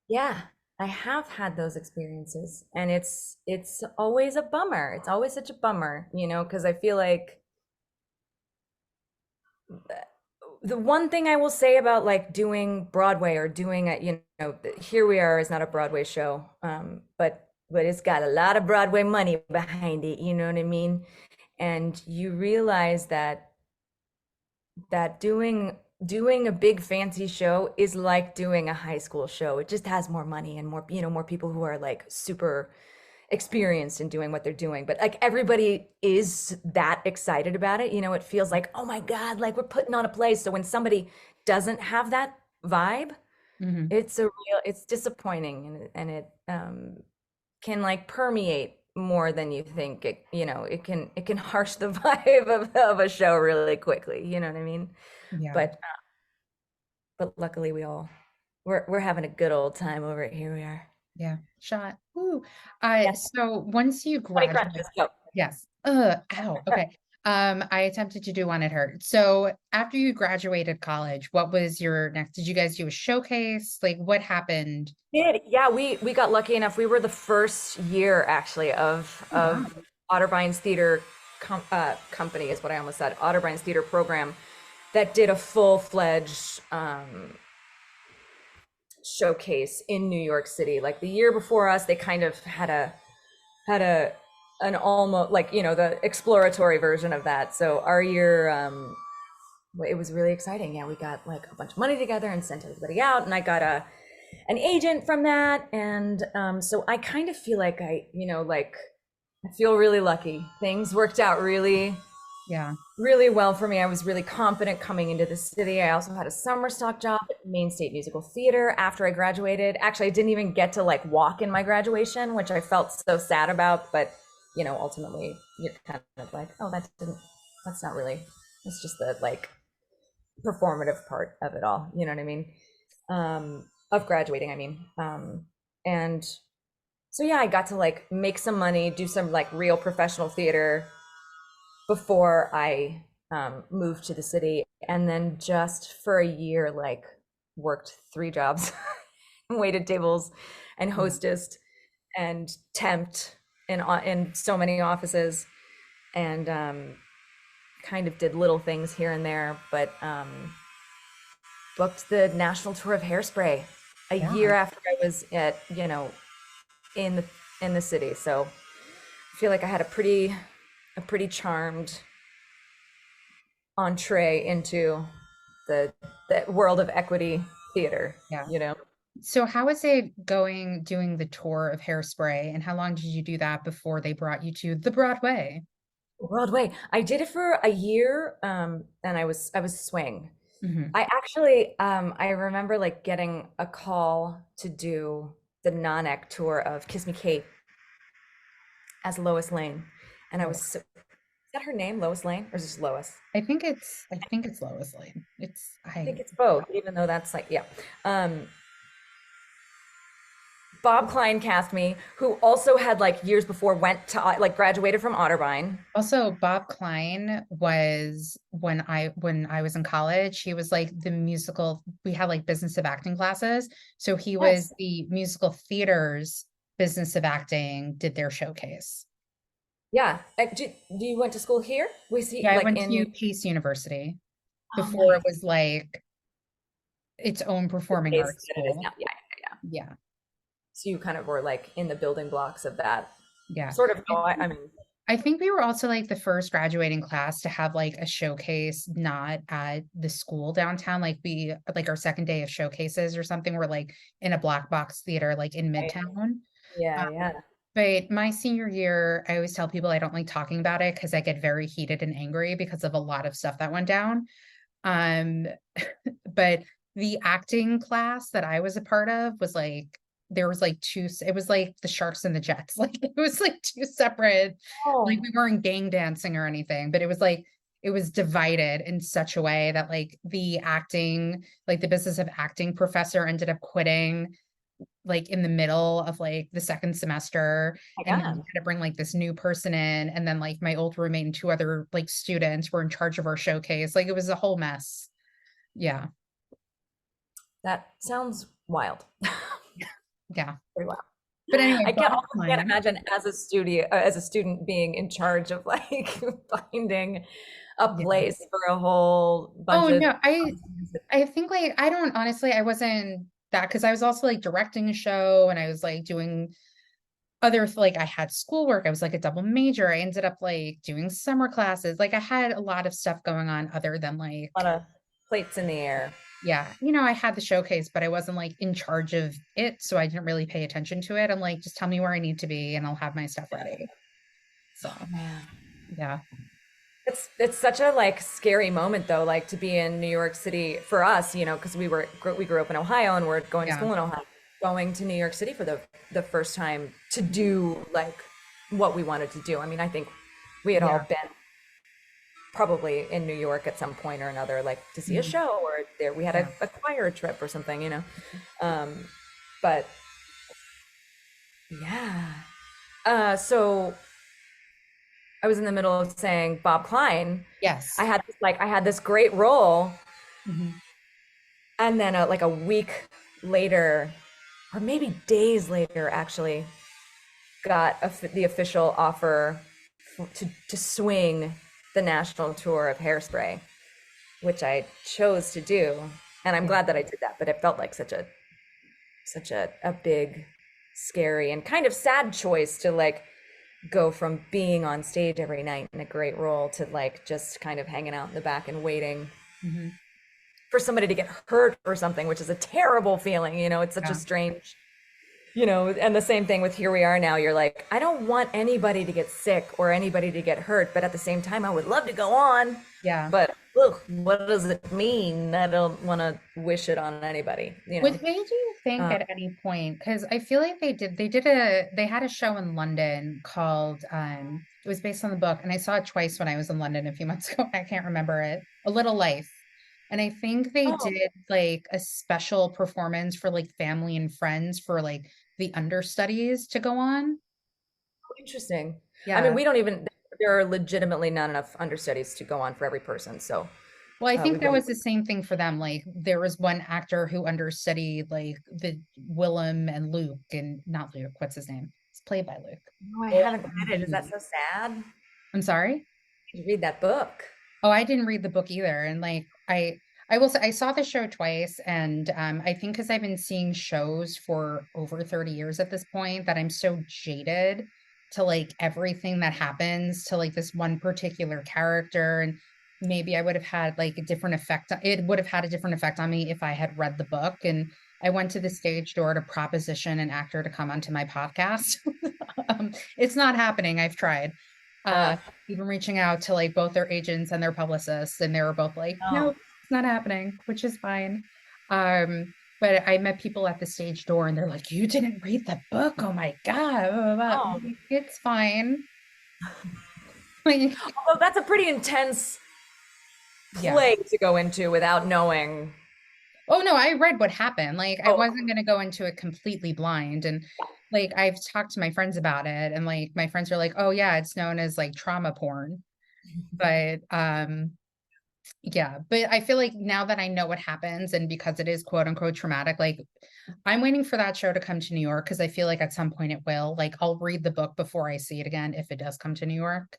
yeah, I have had those experiences, and it's always a bummer. It's always such a bummer, you know, because I feel like the one thing I will say about like doing Broadway or doing a, you know, Here We Are is not a Broadway show, but it's got a lot of Broadway money behind it, you know what I mean? And you realize that doing a big fancy show is like doing a high school show. It just has more money and more, you know, more people who are like super experienced in doing what they're doing. But like everybody is that excited about it. You know, it feels like, oh my God, like we're putting on a play. So when somebody doesn't have that vibe, Hmm. it's disappointing, and it can like permeate more than you think. It, you know, it can harsh the vibe of a show really quickly. You know what I mean? Yeah. But luckily we're having a good old time over it. Here we are. Yeah. Shot. Ooh. Yes. So once you 20 graduate, crunches. Go. yes. Ow. Okay. I attempted to do one, it hurt. So after you graduated college, what was your next? Did you guys do a showcase? Like what happened? Yeah, we got lucky enough. We were the first year actually of Oh, wow. Otterbine's theater company is what I almost said. Otterbine's theater program that did a full-fledged showcase in New York City. Like the year before us, they kind of had a an almost like, the exploratory version of that. So our year, it was really exciting. Yeah, we got like a bunch of money together and sent everybody out, and I got an agent from that. And so I kind of feel like I feel really lucky. Things worked out really, Yeah. really well for me. I was really confident coming into the city. I also had a summer stock job at Maine State Musical Theater after I graduated. Actually, I didn't even get to like walk in my graduation, which I felt so sad about, but ultimately you're kind of like, oh, that's not really, it's just the like performative part of it all. You know what I mean? Of graduating, I mean. And so yeah, I got to like make some money, do some like real professional theater before I moved to the city, and then just for a year like worked 3 jobs, waited tables and hostessed and temped in so many offices, and kind of did little things here and there, but booked the national tour of Hairspray a year after I was at in the city. So I feel like I had a pretty charmed entree into the world of equity theater. Yeah. So how was it doing the tour of Hairspray, and how long did you do that before they brought you to the Broadway? Broadway. I did it for a year, and I was swing. Hmm. I actually I remember like getting a call to do the non-ec tour of Kiss Me Kate as Lois Lane, and I was so, is that her name, Lois Lane, or is this Lois? I think it's Lois Lane. I think it's both, even though that's like, yeah. Bob Klein cast me, who also had like years before went to like graduated from Otterbein. Also, Bob Klein was when I was in college, he was like the musical, we had like business of acting classes. So he was Yes. the musical theater's business of acting, did their showcase. Yeah. Do you went to school here? We see Yeah, I like went in. to Pace University Oh, before it nice. was like its own The performing base arts that it is school. now. Yeah, yeah, yeah. Yeah. So you kind of were like in the building blocks of that. Yeah. Sort of I how I think mean, I think we were also like the first graduating class to have like a showcase not at the school downtown. Like we like our second day of showcases or something. We're like in a black box theater like in right. Midtown. Yeah, Um, yeah. but my senior year, I always tell people I don't like talking about it because I get very heated and angry because of a lot of stuff that went down. Um, but the acting class that I was a part of was like there was like it was like the Sharks and the Jets. Like it was like two separate, like Oh, we weren't gang dancing or anything, but it was like it was divided in such a way that like the acting, like the business of acting professor ended up quitting like in the middle of like the second semester, my and then we God. had to bring like this new person in, and then like my old roommate and two other like students were in charge of our showcase. Like it was a whole mess. Yeah. That sounds wild. Yeah. Pretty wild. But anyway, I Bob can't Klein. imagine as a student being in charge of like finding a Yeah. place for a whole bunch Oh of. no, I think like I don't honestly, I wasn't that because I was also like directing a show and I was like doing other like I had schoolwork. I was like a double major. I ended up like doing summer classes. Like I had a lot of stuff going on other than A lot like, of plates in the air. yeah, I had the showcase, but I wasn't like in charge of it. So I didn't really pay attention to it. I'm like, just tell me where I need to be and I'll have my stuff ready. So Oh man. yeah. It's such a like scary moment though, like to be in New York City for us, because we grew up in Ohio and we're going to Yeah. school in Ohio, going to New York City for the first time to do like what we wanted to do. I mean, I think we had all Yeah. been probably in New York at some point or another, like to see a Mhm. show, or there we had Yeah. a choir trip or something. Um, but yeah. So I was in the middle of saying Bob Klein. Yes. I had this great role, Mhm. and then like a week later, or maybe days later, actually, got the official offer to swing the national tour of Hairspray, which I chose to do, and I'm Yeah. glad that I did that. But it felt like such a big, scary, and kind of sad choice to like go from being on stage every night in a great role to like just kind of hanging out in the back and waiting Mhm. for somebody to get hurt or something, which is a terrible feeling. It's such a Yeah. strange, and the same thing with Here We Are Now. You're like, I don't want anybody to get sick or anybody to get hurt, but at the same time, I would love to go on. Yeah. But ugh, what does it mean? I don't want to wish it on anybody. What made you think Uh, at any point? Because I feel like they had a show in London called it was based on the book, and I saw it twice when I was in London a few months ago. I can't remember it. A Little Life. And I think they oh, did like a special performance for like family and friends for like the understudies to go on. interesting. I mean, Yeah. we don't even, there are legitimately not enough understudies to go on for every person. So Well, I we think that wouldn't. was the same thing for them. Like there was one actor who understudied like the Willem and Luke, and not Luke, what's his name? It's played by Luke. No, I Willem haven't and read it. Is that Jude. so sad? I'm sorry. You read that book. Oh, I didn't read the book either. And like I will say I saw the show twice, and I think because I've been seeing shows for over 30 years at this point that I'm so jaded to like everything that happens to like this one particular character. And maybe I would have had like a different effect. It would have had a different effect on me if I had read the book. And I went to the stage door to proposition an actor to come onto my podcast. It's not happening. I've tried. Uh, Even reaching out to like both their agents and their publicists, and they were both like, no. nope, it's not happening, which is fine. But I met people at the stage door and they're like, you didn't read the book? Oh my God. Blah, blah, blah. Oh, Like, it's fine. Like, although that's a pretty intense yeah. play to go into without knowing. Oh no, I read what happened. Like I Oh, wasn't gonna go into it completely blind. And like I've talked to my friends about it, and like my friends are like, oh yeah, it's known as like trauma porn. But yeah, but I feel like now that I know what happens, and because it is quote unquote traumatic, like I'm waiting for that show to come to New York because I feel like at some point it will. Like I'll read the book before I see it again if it does come to New York.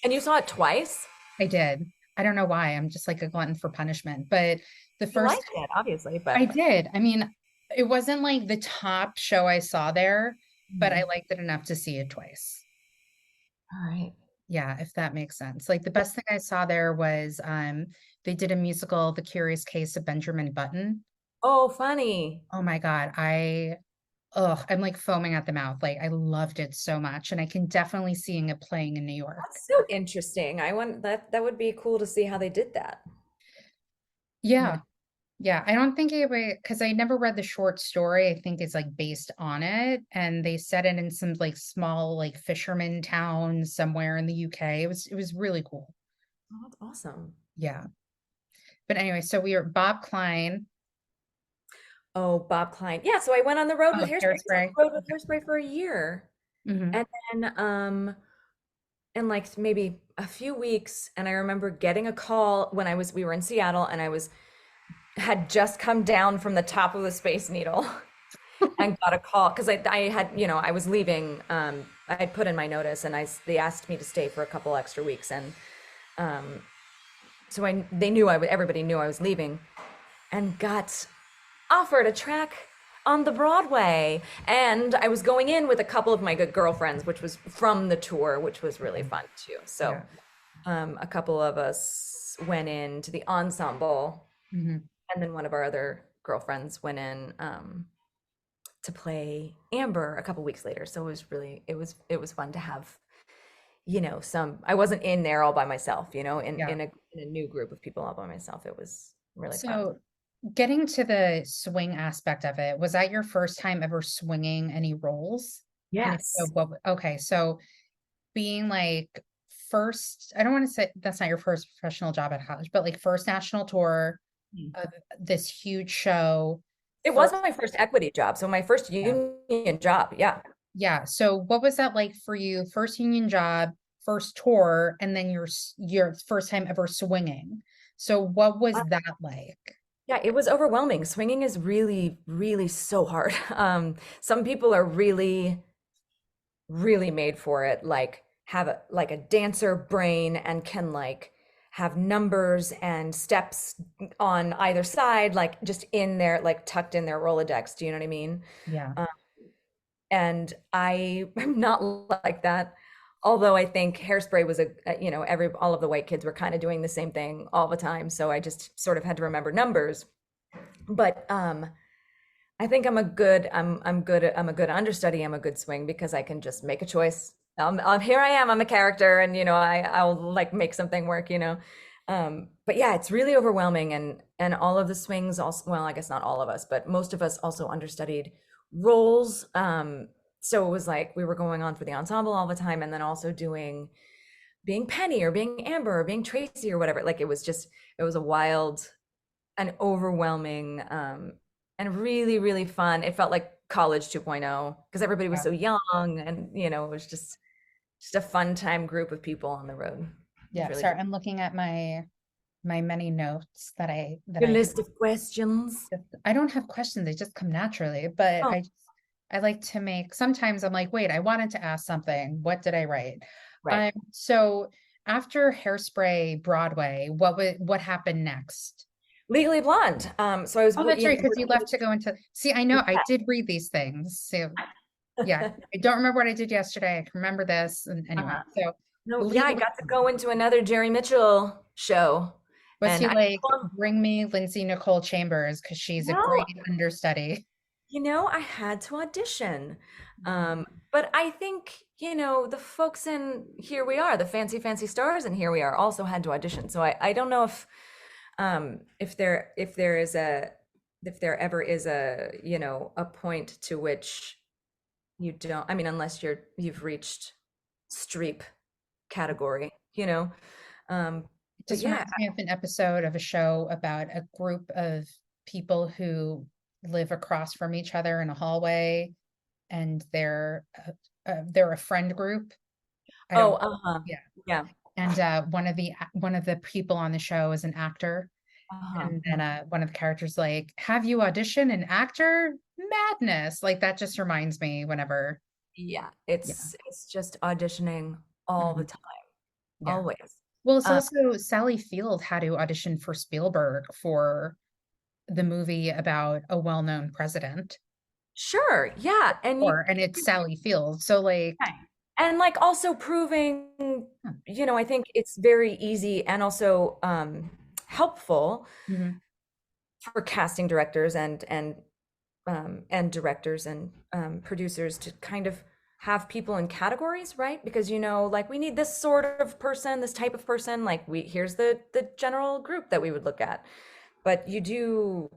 and you saw it twice? I did. I don't know why. I'm just like a glutton for punishment. But the You first liked it, obviously, I but did. I mean, it wasn't like the top show I saw there, but I Mhm. liked it enough to see it twice. All right. Yeah, if that makes sense. Like the best thing I saw there was they did a musical, The Curious Case of Benjamin Button. Oh, funny. Oh my God, I'm like foaming at the mouth. Like I loved it so much, and I can definitely seeing it playing in New York. That's so interesting. I want that would be cool to see how they did that. You know. Yeah. Yeah, I don't think it would because I never read the short story. I think it's like based on it, and they set it in some like small like fisherman town somewhere in the UK. It was really cool. Oh, that's awesome. Yeah. But anyway, so we were Bob Klein. Oh, Bob Klein. Yeah, so I went on the road with Oh, Hairspray. I was on Hairspray. the road with Hairspray for a year. Hmm. And then in like maybe a few weeks, and I remember getting a call when we were in Seattle, and had just come down from the top of the Space Needle and got a call because I had, I was leaving. I had put in my notice, and they asked me to stay for a couple extra weeks, and um, so everybody knew I was leaving, and got offered a track on the Broadway. And I was going in with a couple of my good girlfriends, which was from the tour, which was really fun too. So Yeah. a couple of us went into the ensemble, Hmm. and then one of our other girlfriends went in to play Amber a couple weeks later. So it was fun to have, I wasn't in there all by myself, Yeah. in a new group of people all by myself. It was really fun. So getting to the swing aspect of it, was that your first time ever swinging any roles? And if so, Yes. okay, so being like first, I don't want to say that's not your first professional job at college, but like first national tour of this huge show. It was First, my first equity job. So my first yeah. union job. Yeah. Yeah. So what was that like for you? First union job, first tour, and then your first time ever swinging. So what was that like? Yeah, it was overwhelming. Swinging is really, really so hard. Some people are really, really made for it, like have like a dancer brain and can like have numbers and steps on either side, like just in there, like tucked in their Rolodex. Do you know what I mean? Yeah. And I am not like that. Although I think Hairspray was you know, all of the white kids were kind of doing the same thing all the time, so I just sort of had to remember numbers. But I think I'm a good understudy. I'm a good swing because I can just make a choice. Here I am. I'm a character, and you know, I'll like make something work. You know, but yeah, it's really overwhelming, and all of the swings also. Well, I guess not all of us, but most of us also understudied roles. So it was like we were going on for the ensemble all the time, and then also doing being Penny or being Amber or being Tracy or whatever. Like it was a wild and overwhelming and really, really fun. It felt like college 2.0 because everybody was Yeah. so young and you know, it was just a fun time group of people on the road. It was Yeah. really Sorry, fun. I'm looking at my many notes that Your I list of questions. I don't have questions, they just come naturally, but Oh, I like to make sometimes I'm like, wait, I wanted to ask something. What did I write? right. So after Hairspray Broadway, what happened next? Legally Blonde. So I was, Oh, that's you right, know, because you left to go into see, I know I did read these things. So yeah, yeah. I don't remember what I did yesterday. I can remember this. And anyway, Uh-huh. so No, yeah, I legally, got to go into another Jerry Mitchell show, was and he I, like, well, bring me Lindsay Nicole Chambers because she's a no, great understudy? you know, I had to audition. But I think, you know, the folks in Here We Are, the fancy, fancy stars in Here We Are also had to audition. So I don't know if there is a if there ever is a, you know, a point to which you don't, I mean, unless you've reached Streep category, you know. It But just yeah, reminds me of an episode of a show about a group of people who live across from each other in a hallway, and they're a friend group. I oh, don't, uh-huh. yeah. Yeah. And one of the people on the show is an actor, Uh-huh. and then one of the characters like, "Have you auditioned an actor?" Madness! Like that just reminds me whenever, Yeah, yeah, it's just auditioning all the mhm, time, yeah. always. Well, it's Um, also Sally Field had to audition for Spielberg for the movie about a well-known president, sure, yeah, and you and it's Sally Field. So like, right. And like also proving, huh, you know, I think it's very easy and also helpful mhm, for casting directors and directors and producers to kind of have people in categories, right? Because you know, like we need this sort of person, this type of person. Like we here's the general group that we would look at, but you do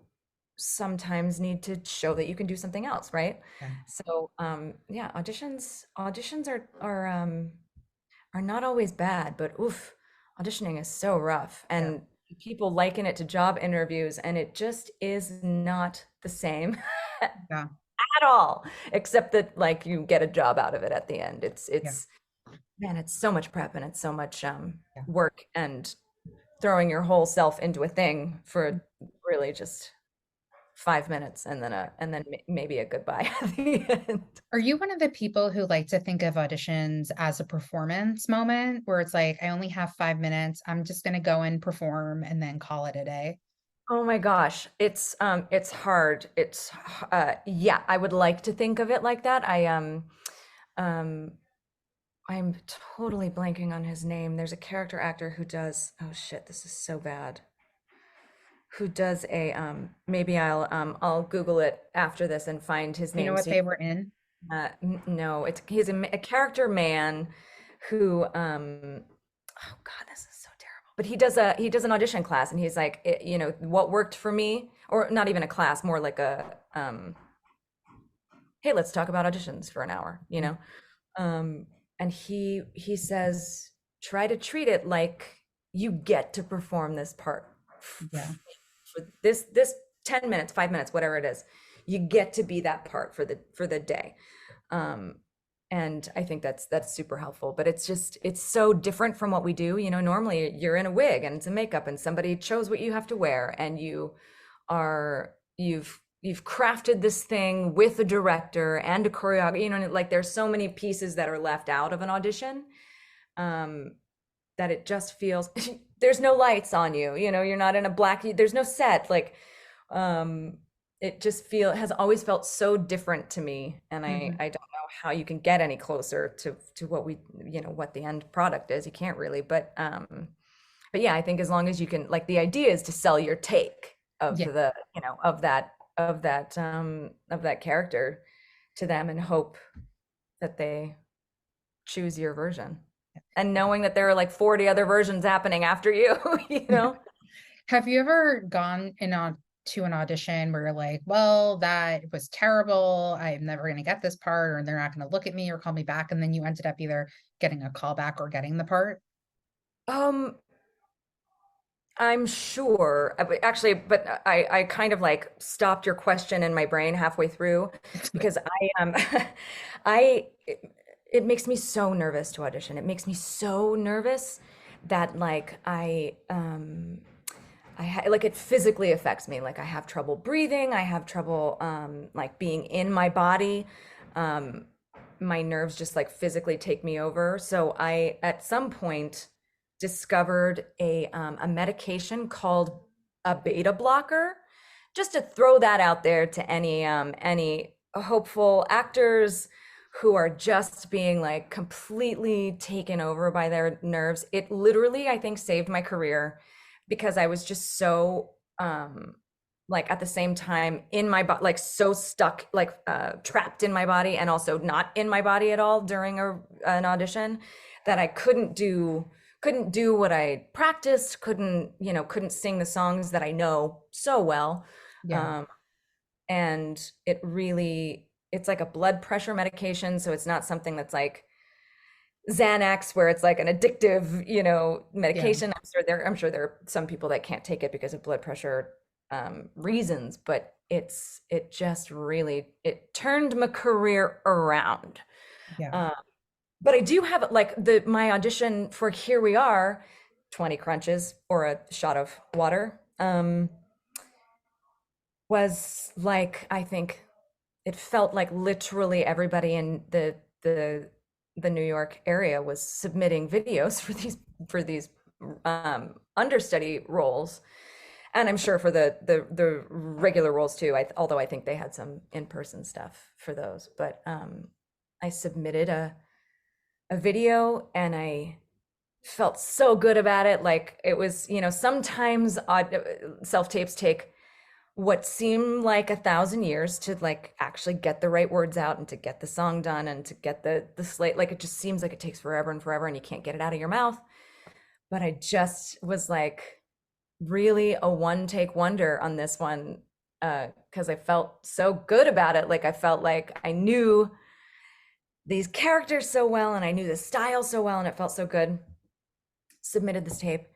sometimes need to show that you can do something else, right? yeah, So yeah, auditions are not always bad, but oof, auditioning is so rough. yeah, And people liken it to job interviews, and it just is not the same yeah, at all, except that like you get a job out of it at the end. yeah, It's man, it's so much prep and it's so much yeah. work and throwing your whole self into a thing for really just 5 minutes and then maybe a goodbye at the end. Are you one of the people who like to think of auditions as a performance moment where it's like, I only have 5 minutes, I'm just gonna go and perform and then call it a day? Oh my gosh, it's hard. Yeah, I would like to think of it like that. Um I'm totally blanking on his name. There's a character actor who does, oh shit, this is so bad. Who does a maybe I'll Google it after this and find his You know name. what So they were in? no, it's he's a character man who oh God, this is so terrible. But he does an audition class and he's like, you know, what worked for me, or not even a class, more like a hey, let's talk about auditions for an hour, you Mm, know. And he says, try to treat it like you get to perform this part yeah. for this 10 minutes, 5 minutes, whatever it is. You get to be that part for the day. Um, and I think that's super helpful, but it's so different from what we do. You know, normally you're in a wig and it's a makeup and somebody chose what you have to wear and you've crafted this thing with a director and a choreographer, you know, like there's so many pieces that are left out of an audition, um, that it just feels there's no lights on you, you know, you're not in a black, there's no set, like, um, it just has always felt so different to me. And Mhm. I don't know how you can get any closer to what we, what the end product is. You can't really, but yeah, I think as long as you can, like, the idea is to sell your take of Yeah. the, of that character to them and hope that they choose your version. And knowing that there are like 40 other versions happening after you, you know? Have you ever gone to an audition where you're like, well, that was terrible. I'm never going to get this part, or they're not going to look at me or call me back. And then you ended up either getting a call back or getting the part? Um, I'm sure, actually, but I kind of like stopped your question in my brain halfway through because I, it makes me so nervous to audition. It makes me so nervous that like like it physically affects me. Like I have trouble breathing. I have trouble like being in my body. Um, my nerves just like physically take me over. So I, at some point, discovered a medication called a beta blocker. Just to throw that out there to any hopeful actors who are just being like completely taken over by their nerves. It literally, I think, saved my career because I was just so like at the same time in my body, like so stuck, like trapped in my body and also not in my body at all during an audition that I couldn't do what I practiced, couldn't sing the songs that I know so well. Yeah. And it really, it's like a blood pressure medication. So it's not something that's like Xanax where it's like an addictive, Yeah. medication. I'm sure there are some people that can't take it because of blood pressure reasons, but it just really, it turned my career around. Yeah. Um, but I do have like my audition for Here We Are, 20 crunches or a shot of water, was like, I think it felt like literally everybody in the New York area was submitting videos for these understudy roles. And I'm sure for the regular roles too. Although I think they had some in-person stuff for those, but I submitted a video and I felt so good about it. Like it was, sometimes self-tapes take what seemed like 1,000 years to like actually get the right words out and to get the song done and to get the slate. Like it just seems like it takes forever and forever and you can't get it out of your mouth. But I just was like really a one take wonder on this one because I felt so good about it. Like I felt like I knew these characters so well and I knew the style so well and it felt so good. Submitted this tape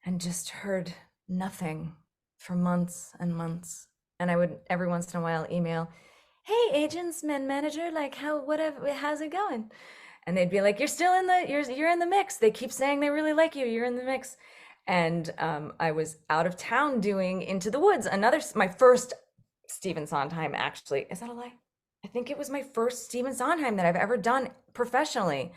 and just heard nothing for months and months. And I would every once in a while email, "Hey, agents, manager, like how's it going?" And they'd be like, "You're still in you're in the mix. They keep saying they really like you. You're in the mix." And I was out of town doing Into the Woods, my first Stephen Sondheim, actually. Is that a lie? I think it was my first Stephen Sondheim that I've ever done professionally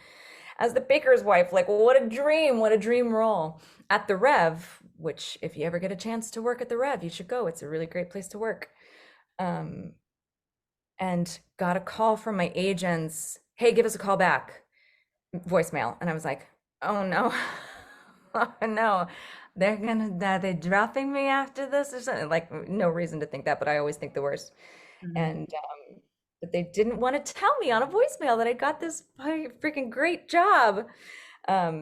as the baker's wife. Like, what a dream role at the Rev, which if you ever get a chance to work at the Rev, you should go. It's a really great place to work. And got a call from my agents, "Hey, give us a call back," voicemail. And I was like, "Oh no." Oh no, are they dropping me after this or something? Like, no reason to think that, but I always think the worst. Mhm. And but they didn't want to tell me on a voicemail that I got this freaking great job.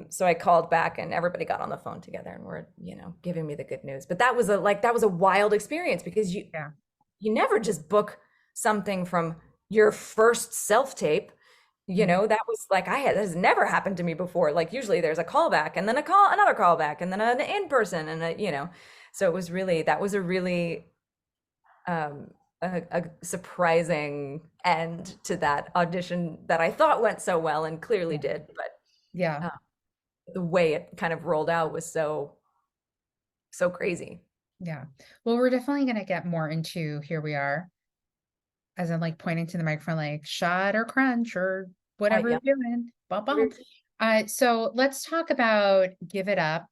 So I called back and everybody got on the phone together and were, giving me the good news. But that was a wild experience because Yeah. you never just book something from your first self-tape. Mhm. That was like that has never happened to me before. Like usually there's a callback and then another callback and then an in-person and so that was a really a surprising end to that audition that I thought went so well and clearly Yeah. did, Yeah. but the way it kind of rolled out was so crazy. Yeah. Well, we're definitely going to get more into Here We Are, as in like pointing to the microphone, like shot or crunch or whatever Yeah. you're doing. Bum, bum. So let's talk about Give It Up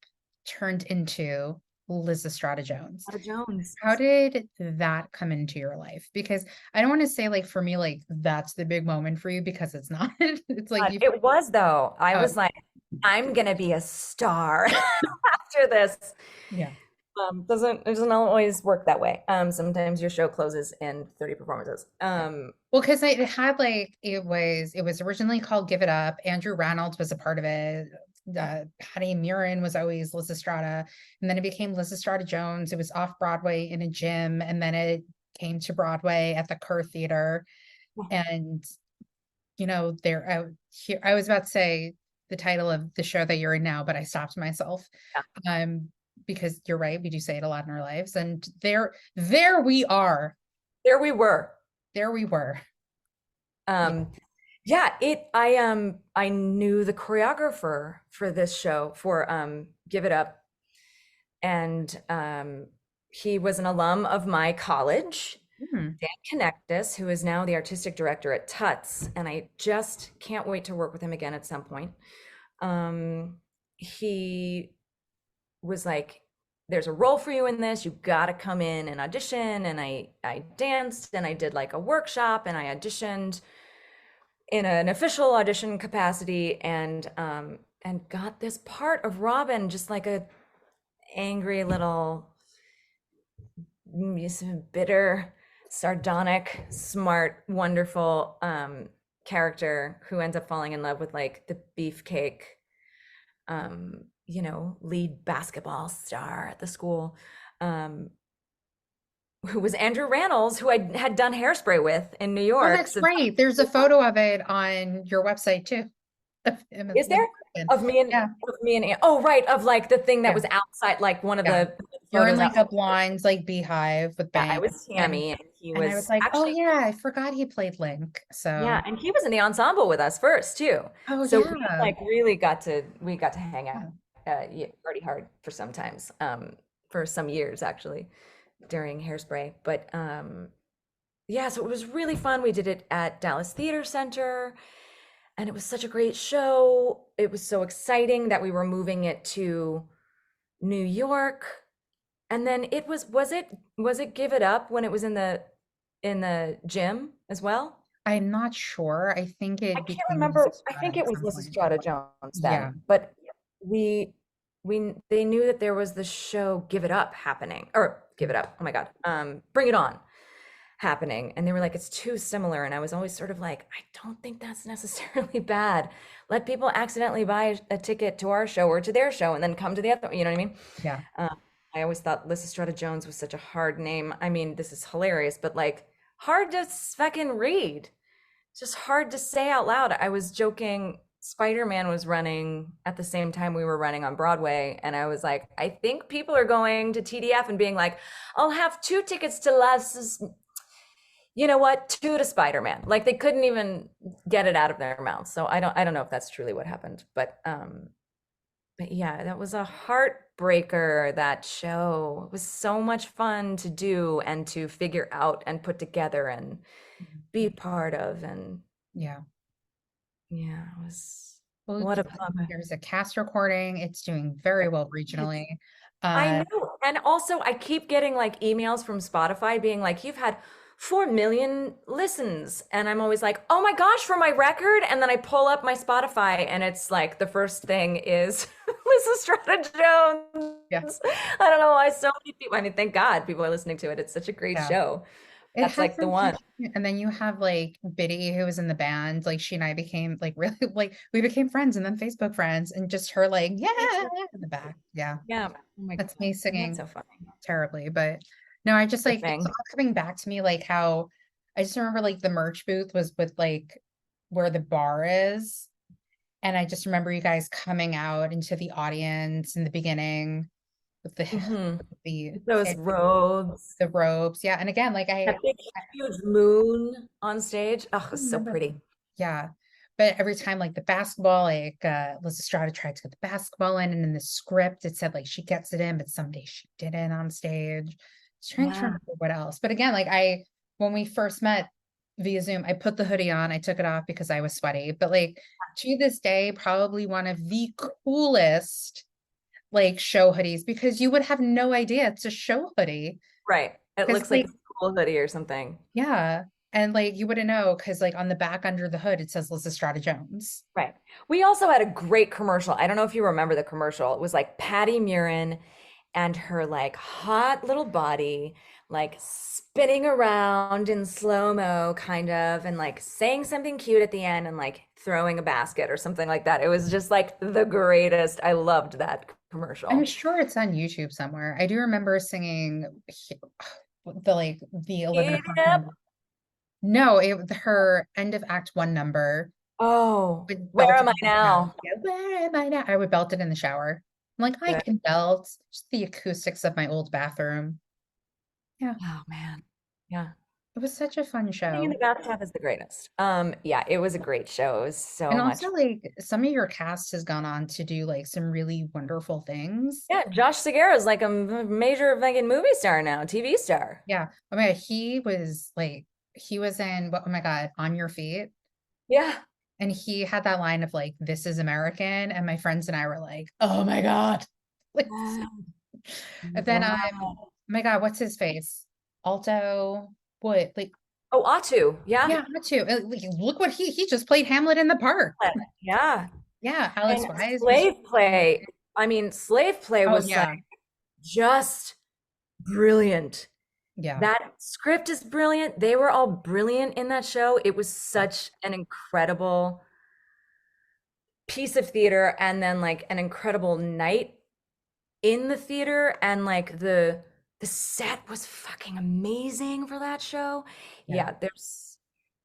turned into. Lysistrata Jones. Lysistrata Jones. How did that come into your life? Because I don't want to say like for me, like that's the big moment for you, because it's not. It's like you. It was though. I Oh, was like, I'm gonna be a star after this. yeah. It doesn't always work that way. Sometimes your show closes in 30 performances. Well, because it had like it was originally called Give It Up. Andrew Reynolds was a part of it. Hattie Murin was always Lysistrata, and then it became Lysistrata Jones. It was off Broadway in a gym, and then it came to Broadway at the Kerr Theater. And there here I was about to say the title of the show that you're in now, but I stopped myself. Because you're right, we do say it a lot in our lives, and there we are. There we were. There we were. Yeah, I knew the choreographer for this show for Give It Up, and he was an alum of my college, Dan Connectus, who is now the artistic director at Tuts, and I just can't wait to work with him again at some point. He was like, there's a role for you in this, you got to come in and audition. And I danced and I did like a workshop and I auditioned in an official audition capacity, and got this part of Robin, just like a angry little bitter, sardonic, smart, wonderful character who ends up falling in love with like the beefcake lead basketball star at the school, who was Andrew Reynolds, who I had done Hairspray with in New York. Oh, that's right. There's a photo of it on your website too. Is there? Of me and oh, right, of like the thing that was outside, like one of the you're in like a blonde like beehive with bangs. I was Tammy, and he was, and I was like, actually, oh yeah, I forgot he played Link. So yeah, and he was in the ensemble with us first too. Oh, so yeah. we like really got to hang out pretty hard for sometimes, for some years actually during Hairspray. But yeah, so it was really fun. We did it at Dallas Theater Center, and it was such a great show. It was so exciting that we were moving it to New York. And then it was it Give It Up when it was in the gym as well? I'm not sure. I think it I can't remember. I think it was Lysistrata Jones then. Yeah. But they knew that there was the show Give It Up happening, or Give It Up. Oh my God. Bring It On happening. And they were like, it's too similar. And I was always sort of like, I don't think that's necessarily bad. Let people accidentally buy a ticket to our show or to their show and then come to the other, you know what I mean? Yeah. I always thought Lysistrata Jones was such a hard name. I mean, this is hilarious, but like hard to fucking read. Just hard to say out loud. I was joking, Spider-Man was running at the same time we were running on Broadway. And I was like, I think people are going to TDF and being like, I'll have 2 tickets to you know what, 2 to Spider-Man. Like they couldn't even get it out of their mouths. So I don't know if that's truly what happened, but yeah, that was a heartbreaker, that show. It was so much fun to do and to figure out and put together and be part of. And yeah, it was, what a bummer. There's a cast recording. It's doing very well regionally. I know. And also I keep getting like emails from Spotify being like, you've had 4 million listens. And I'm always like, oh my gosh, for my record. And then I pull up my Spotify and it's like, the first thing is Lysistrata Jones. Yes. I don't know why so many people, I mean, thank God people are listening to it. It's such a great show. That's like the one. And then you have like Biddy, who was in the band. Like she and I became like really, like we became friends and then Facebook friends, and just her like, yeah, in the back. Yeah. Yeah. Oh my That's me singing. That's so funny. Terribly. But no, I just like, it's all coming back to me, like how I just remember like the merch booth was with like where the bar is. And I just remember you guys coming out into the audience in the beginning with those robes. The robes. Yeah. And again, like that big huge moon on stage. Oh, it was so pretty. Yeah. But every time like the basketball, like Lysistrata tried to get the basketball in, and in the script it said like she gets it in, but someday she didn't on stage. Trying to remember what else. But again, like when we first met via Zoom, I put the hoodie on, I took it off because I was sweaty, but like to this day, probably one of the coolest like show hoodies because you would have no idea it's a show hoodie. Right. It Because looks like like, a school hoodie or something. yeah. And like you wouldn't know because like on the back under the hood it says Lysistrata Jones. Right. We also had a great commercial. I don't know if you remember the commercial. It was like Patty Murin and her like hot little body, like spinning around in slow-mo kind of, and like saying something cute at the end and like throwing a basket or something like that. It was just like the greatest. I loved that I'm commercial. sure it's on YouTube somewhere. I do remember singing the like the 11 Eat o'clock it up. number. No, it her end of act one number Oh, would where belt it am I in the shower. now? Yeah, where am I now? I would belt it in the shower. I'm like, I Good. can belt just the acoustics of my old bathroom. Yeah, Oh man. Yeah. it was such a fun Being in show. the bathtub is the greatest. Yeah, it was a great show. It was And so also much. like some of your cast has gone on to do like some really wonderful things. Yeah, Josh Segarra is like a major fucking movie star now, TV star. Yeah. Oh my God, he was like he was in what oh my God, On Your Feet. Yeah. And he had that line of like, this is American. And my friends and I were like, oh my God. Like, Wow. and then Wow. my God, what's his face? Alto, what? Like, Oh, Atu. Yeah. yeah, not too. Like, look what he just played Hamlet in the park. Yeah. Yeah, And Alex Wise was Slave Play. I mean, Slave Play oh was like yeah. just brilliant. Yeah. That script is brilliant. They were all brilliant in that show. It was such an incredible piece of theater and then like an incredible night in the theater, and like the set was fucking amazing for that show. Yeah. Yeah, there's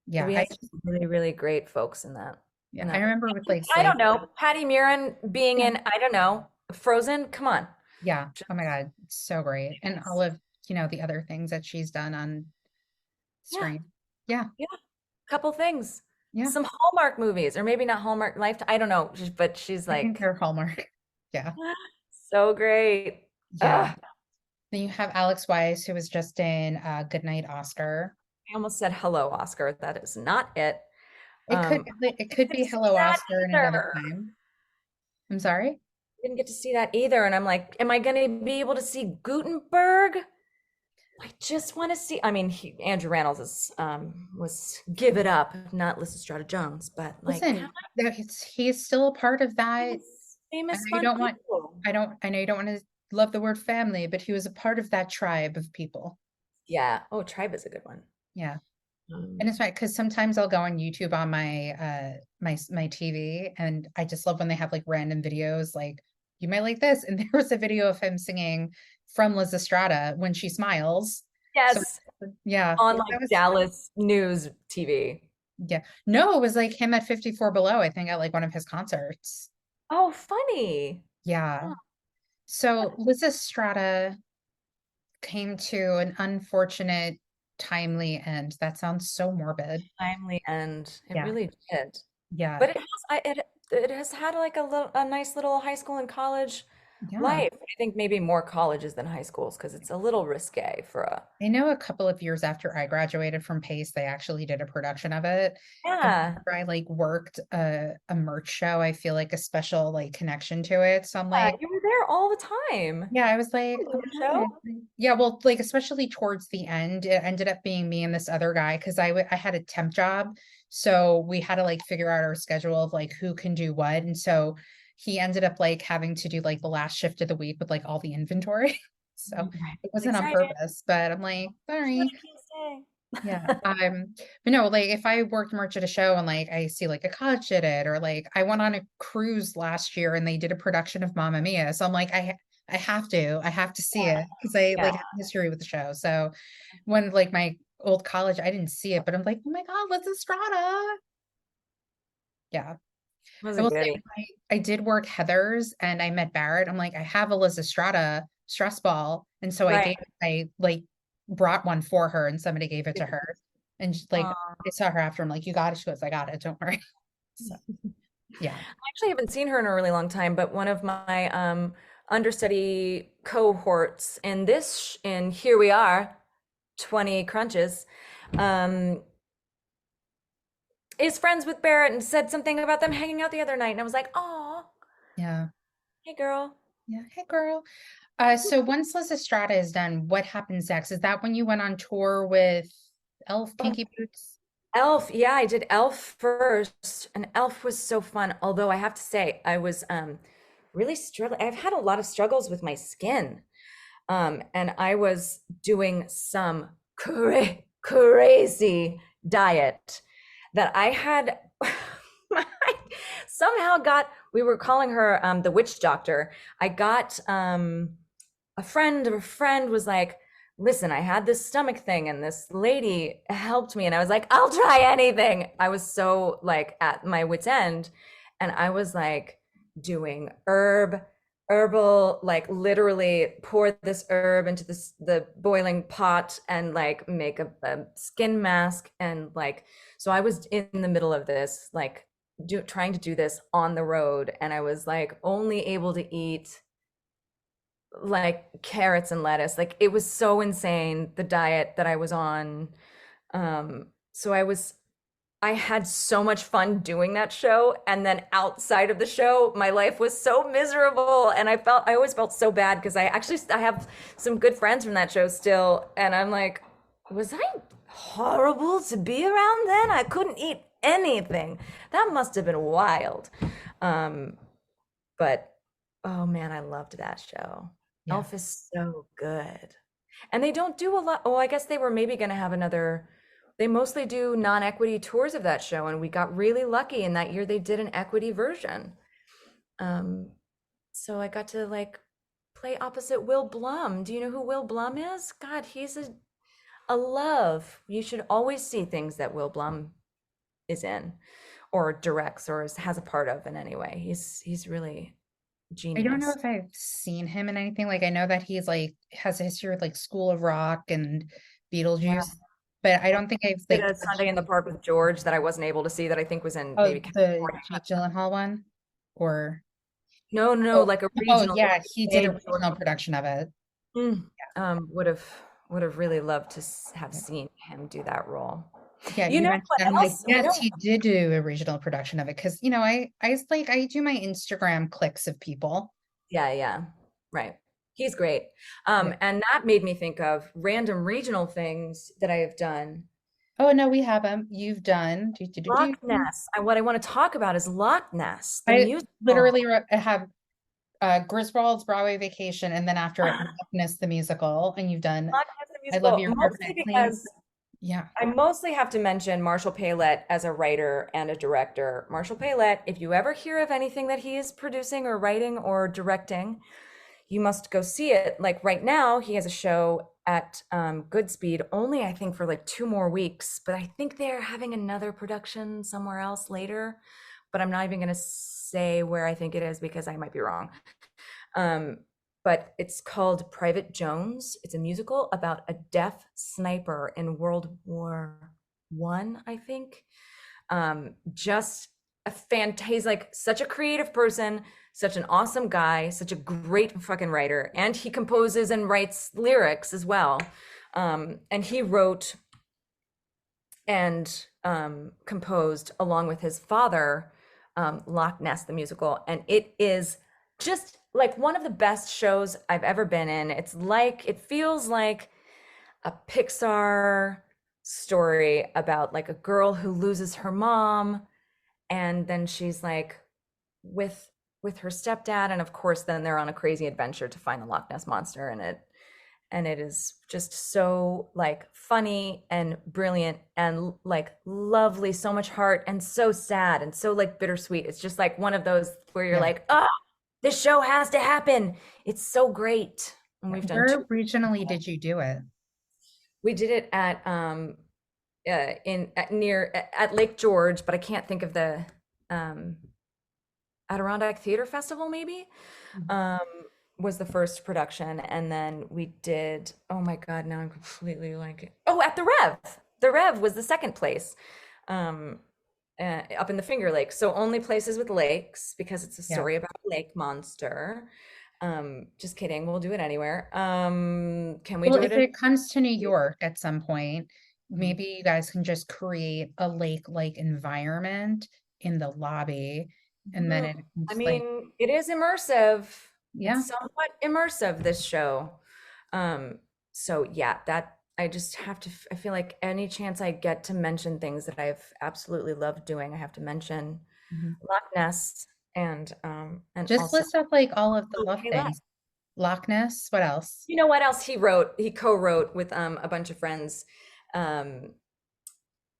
Yeah. we I had some really, really great folks in that yeah, in I that. remember with like I Slave. don't know, Patty Murin being Yeah. in, I don't know, Frozen. Come on. Yeah. Just Oh my God. It's so great. And all of, the other things that she's done on yeah, screen. Yeah. yeah. Couple things. Yeah. Some Hallmark movies, or maybe not Hallmark Lifetime. I don't know, but she's I think like they're Hallmark. Yeah. so great. Yeah. Ugh, Then you have Alex Weiss, who was just in Goodnight Oscar. I almost said hello, Oscar. That is not it. It could it could Didn't be see Hello that Oscar in another either. time. I'm sorry. Didn't get to see that either. And I'm like, am I going to be able to see Gutenberg? I just want to see. I mean, Andrew Rannells is was Give It Up, not Lysistrata Jones, but like, come Listen, he's still a part of that. on, I famous know you fun don't want people. I know you don't want to love the word family, but he was a part of that tribe of people. Yeah. Oh, Tribe is a good one. Yeah. And Um, it's right because sometimes I'll go on YouTube on my my TV and I just love when they have like random videos like you might like this. And there was a video of him singing from Lysistrata when she smiles. So yes, yeah, on that like was Dallas News TV. yeah. No, it was like him at 54 Below, I think at like one of his concerts. Oh, funny. Yeah. Huh. So Lysistrata came to an unfortunate, timely end. That sounds so morbid. Timely end. It Yeah. really did. Yeah. But it has had like a nice little high school and college Yeah. life. I think maybe more colleges than high schools because it's a little risque for a I know a couple of years after I graduated from Pace, they actually did a production of it. And yeah. whenever I like worked a merch show, I feel like a special like connection to it. So I'm Yeah, like, you were there all the time. yeah, I was like, oh The my show? God. Yeah, well, like especially towards the end, it ended up being me and this other guy because I had a temp job. So we had to like figure out our schedule of like who can do what. And so he ended up like having to do like the last shift of the week with like all the inventory. So Right. it Really wasn't on excited. purpose, but I'm like, Too much sorry. Yeah. PSA. But no, like if I worked merch at a show and like I see like a college did it, or like I went on a cruise last year and they did a production of Mamma Mia. So I'm like, I have to see it because I Yeah, like have history with the show. So when like my old college, I didn't see it, but I'm like, oh my God, let's Estrada. Yeah. it was I a will say goodie. I did work Heather's and I met Barrett. I'm like, I have a Liz Estrada stress ball. And so Right. I like brought one for her and somebody gave it to her. And like Aw. I saw her after. I'm like, you got it. She goes, I got it. Don't worry. So yeah. I actually haven't seen her in a really long time, but one of my understudy cohorts in in Here We Are, 20 Crunches, um, is friends with Barrett and said something about them hanging out the other night. And I was like, oh, Yeah. hey girl. Yeah. Hey, girl. So once Lysistrata is done, what happens next? Is that when you went on tour with Elf Kinky Boots? Elf, yeah, I did Elf first, and Elf was so fun. Although I have to say, I was really struggling. I've had a lot of struggles with my skin, and I was doing some crazy diet that I had. I somehow got. We were calling her the witch doctor. I got a friend of a friend was like, listen, I had this stomach thing and this lady helped me. And I was like, I'll try anything. I was so like at my wit's end. And I was like doing herbal, like literally pour this herb into the boiling pot and like make a skin mask. And like, so I was in the middle of this, like trying to do this on the road. And I was like only able to eat like carrots and lettuce. Like it was so insane, the diet that I was on. So I had so much fun doing that show. And then outside of the show, my life was so miserable. And I always felt so bad because I have some good friends from that show still. And I'm like, was I horrible to be around then? I couldn't eat anything. That must have been wild. But oh man, I loved that show. Yeah. Elf is so good. And they don't do a lot. Oh, I guess they were maybe going to have another. They mostly do non-equity tours of that show, and we got really lucky in that year they did an equity version. So I got to like play opposite Will Blum. Do you know who Will Blum is? God, he's a love. You should always see things that Will Blum is in or directs or has a part of in any way. He's really I don't know genius. if I've seen him in anything. Like I know that he's like has a history with like School of Rock and Yeah. Beetlejuice, but I don't think I've Did like a Sunday in the Park with George that I wasn't able to see that I think was in oh maybe the California. Jake Gyllenhaal one or No, no, oh like a oh regional. yeah, he did a Hey, George. regional production of it. Would have really loved to have Yeah. seen him do that role. Yeah, You you know mentioned what that. I'm like, else? We yes, don't. he did do a regional production of it because I like I do my Instagram clicks of people. Yeah, yeah, right. He's great. Yeah. And that made me think of random regional things that I have done. Oh no, we have them. You've done. Loch Ness. And what I want to talk about is Loch Ness, the I musical. literally have Griswold's Broadway Vacation, and then after it, Loch Ness the musical, and you've done Loch Ness, the I Love musical, Your mostly Carbonate Plane. because Yeah. I mostly have to mention Marshall Paylett as a writer and a director. Marshall Paylett, if you ever hear of anything that he is producing or writing or directing, you must go see it. Like right now, he has a show at Goodspeed, only I think for like 2 more weeks, but I think they're having another production somewhere else later. But I'm not even going to say where I think it is because I might be wrong. Um, but it's called Private Jones. It's a musical about a deaf sniper in World War I, think. Just a he's like such a creative person, such an awesome guy, such a great fucking writer, and he composes and writes lyrics as well. And he wrote and composed along with his father Loch Ness the musical, and it is just like one of the best shows I've ever been in. It feels like a Pixar story about like a girl who loses her mom, and then she's like with her stepdad, and of course then they're on a crazy adventure to find the Loch Ness monster, and it is just so like funny and brilliant and like lovely, so much heart and so sad and so like bittersweet. It's just like one of those where you're Yeah. like, oh, this show has to happen. It's so great. And we've done Where two. regionally did you do it? We did it at in at near at Lake George, but I can't think of the um Adirondack Theater Festival, maybe. Um, was the first production, and then we did. Oh my God, now I'm completely like. Oh, at the Rev. The Rev was the second place, um, up in the Finger Lakes. So only places with lakes because it's a Yeah. story about a lake monster. Just kidding. We'll do it anywhere. Can we Well, do it if in? it comes to New York at some point, Mhm. maybe you guys can just create a lake-like environment in the lobby, and then Mhm. I it's like, mean, it is immersive. Yeah. It's somewhat immersive, this show. So yeah, that I just have to, I feel like any chance I get to mention things that I've absolutely loved doing, I have to mention Mhm. Loch Ness and Just also list up like all of the love Okay Less. things. Loch Ness. What else? You know what else he wrote? He co-wrote with a bunch of friends um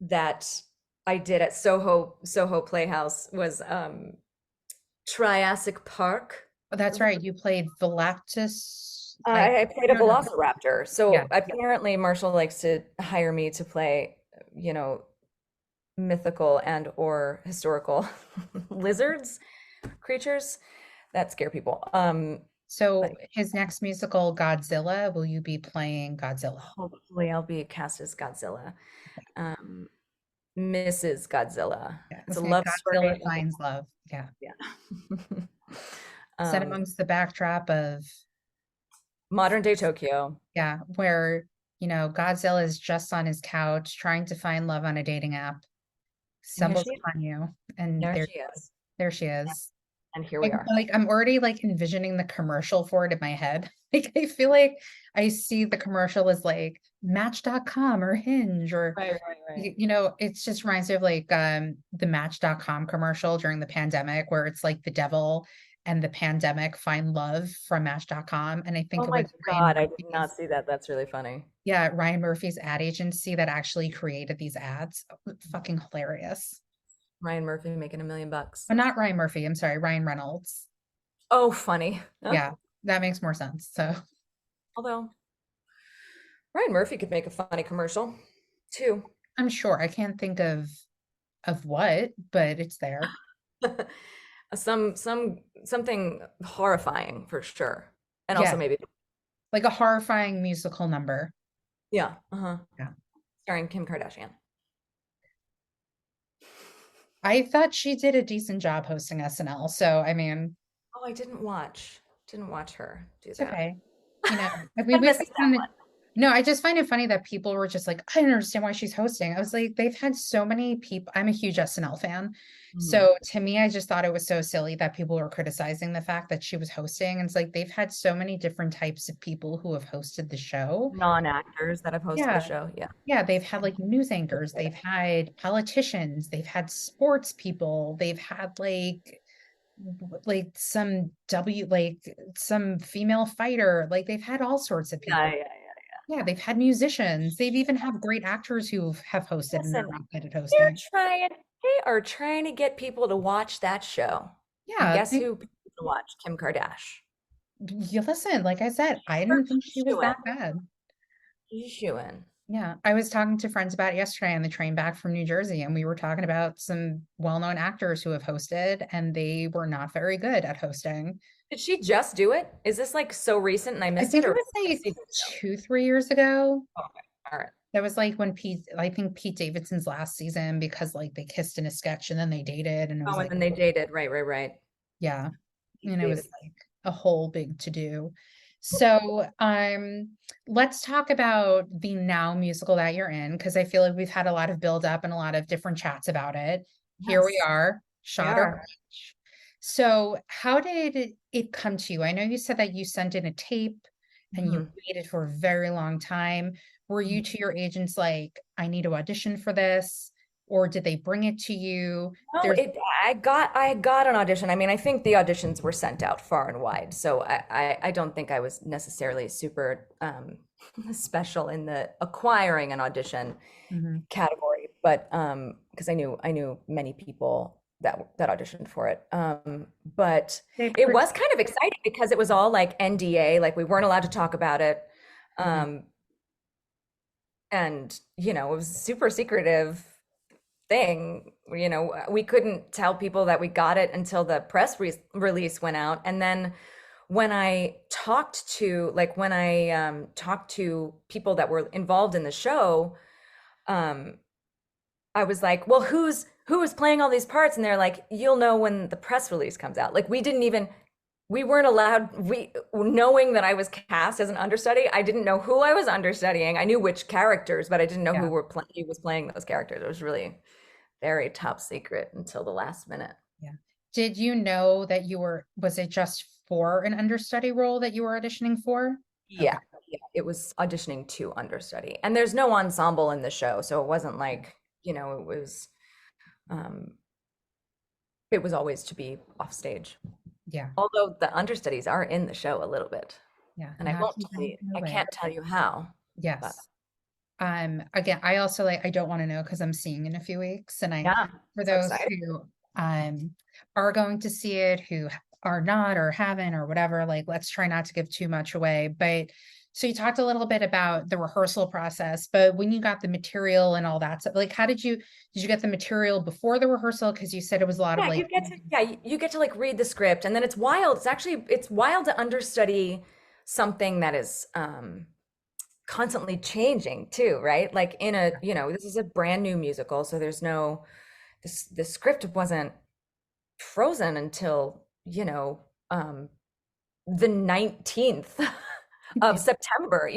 that I did at Soho Playhouse was Triassic Park. Oh, that's right. You played Veloctus. I played a No, no. velociraptor. Yeah. So apparently Marshall likes to hire me to play, you know, mythical and or historical lizards, creatures that scare people. So But his next musical, Godzilla, will you be playing Godzilla? hopefully I'll be cast as Godzilla. Um, Mrs. Godzilla. Yeah. It's a Okay. love Godzilla story. finds love. Yeah. Yeah. Set um, amongst the backdrop of, Modern day Tokyo. yeah, where, Godzilla is just on his couch trying to find love on a dating app, And here stumbles she is. upon you, and There there, she is. there she is. And here we Like, are. like I'm already like envisioning the commercial for it in my head. Like I feel like I see the commercial as like Match.com or Hinge or Right. it just reminds me of like the Match.com commercial during the pandemic where it's like the devil and the pandemic find love from Match.com. And I think Oh it my was Ryan God, I did not Murphy's, see that. That's really funny. yeah, Ryan Murphy's ad agency that actually created these ads. Fucking hilarious. Ryan Murphy making $1 million. But not Ryan Murphy, I'm sorry, Ryan Reynolds. Oh, funny. Huh? Yeah, that makes more sense. So Although Ryan Murphy could make a funny commercial too. I'm sure I can't think of what, but it's there. Something horrifying for sure. And Yeah, also maybe like a horrifying musical number. yeah, uh-huh. Yeah. Starring Kim Kardashian. I thought she did a decent job hosting SNL. So I mean, Oh, I didn't watch her do it's that. okay. You know, I I mean, we missed just that found it, one. no, I just find it funny that people were just like, I don't understand why she's hosting. I was like, they've had so many people. I'm a huge SNL fan. Mhm. So to me, I just thought it was so silly that people were criticizing the fact that she was hosting. And it's like they've had so many different types of people who have hosted the show. Non-actors that have hosted the Yeah. show. Yeah. Yeah, they've had like news anchors, they've had politicians, they've had sports people, they've had like some female fighter, like they've had all sorts of Yeah, people. yeah. Yeah, they've had musicians. They've even had great actors who have hosted and are Listen, not good at they're hosting. trying, they are trying to get people to watch that show. And Yeah, guess who people to watch? Kim Kardashian. you listen, like I said, I didn't think she was Shoo-in. that bad. Shoo-in. Yeah, I was talking to friends about it yesterday on the train back from New Jersey, and we were talking about some well-known actors who have hosted, and they were not very good at hosting. Did she just do it? Is this like so recent and I I missed it, think it or was a like season ago? 2, 3 years ago. Okay. All right. That was like when I think Pete Davidson's last season because like they kissed in a sketch and then they dated, and it was Oh, and like, then they dated. Right. yeah, and it was David. like a whole big to do. So, let's talk about the Now musical that you're in, because I feel like we've had a lot of build up and a lot of different chats about it. Here we Yes, are, we shot or are. match. So, how did it come to you? I know you said that you sent in a tape and you Mhm. waited for a very long time. Were you to your agents like, I need to audition for this? Or did they bring it to you? No, There's, I got an audition. I mean, I think the auditions were sent out far and wide, so I don't think I was necessarily super special in the acquiring an audition Mhm. category, but because I knew many people that auditioned for it. But They it was kind of exciting because it was all like NDA, like we weren't allowed to talk about it. Mhm. Um, and it was super secretive thing. We couldn't tell people that we got it until the press release went out. And then when I talked to people that were involved in the show, um, I was like, well, who is playing all these parts? And they're like, you'll know when the press release comes out. Like we weren't allowed, knowing that I was cast as an understudy, I didn't know who I was understudying. I knew which characters, but I didn't know Yeah. who was playing those characters. It was really very top secret until the last minute. Yeah. Did you know that was it just for an understudy role that you were auditioning for? Okay. Yeah, yeah, it was auditioning to understudy. And there's no ensemble in the show, so it wasn't like, um it was always to be off stage. Yeah. Although the understudies are in the show a little bit. Yeah. And Not too big I away. can't tell you how, but Yes. Again, I also like, I don't want to know because I'm seeing in a few weeks. And yeah, for so those excited. who are going to see it, who are not or haven't or whatever, like let's try not to give too much away. But so you talked a little bit about the rehearsal process, but when you got the material and all that stuff, like how did you get the material before the rehearsal? Because you said it was a lot of Yeah, like, you get to like read the script, and then it's wild. It's wild to understudy something that is constantly changing too, right? Like this is a brand new musical, so there's no the script wasn't frozen until, the 19th of September,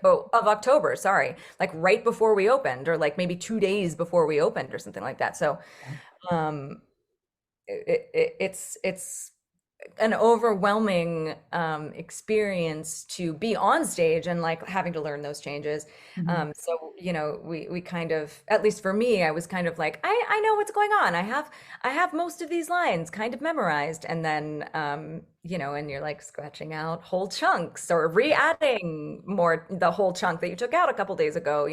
of October, sorry, like right before we opened, or like maybe 2 days before we opened or something like that. So um it's an overwhelming experience to be on stage and like having to learn those changes. Mhm. So we kind of, at least for me, I was kind of like, I know what's going on. I have most of these lines kind of memorized, and then and you're like scratching out whole chunks or re-adding more the whole chunk that you took out a couple days ago.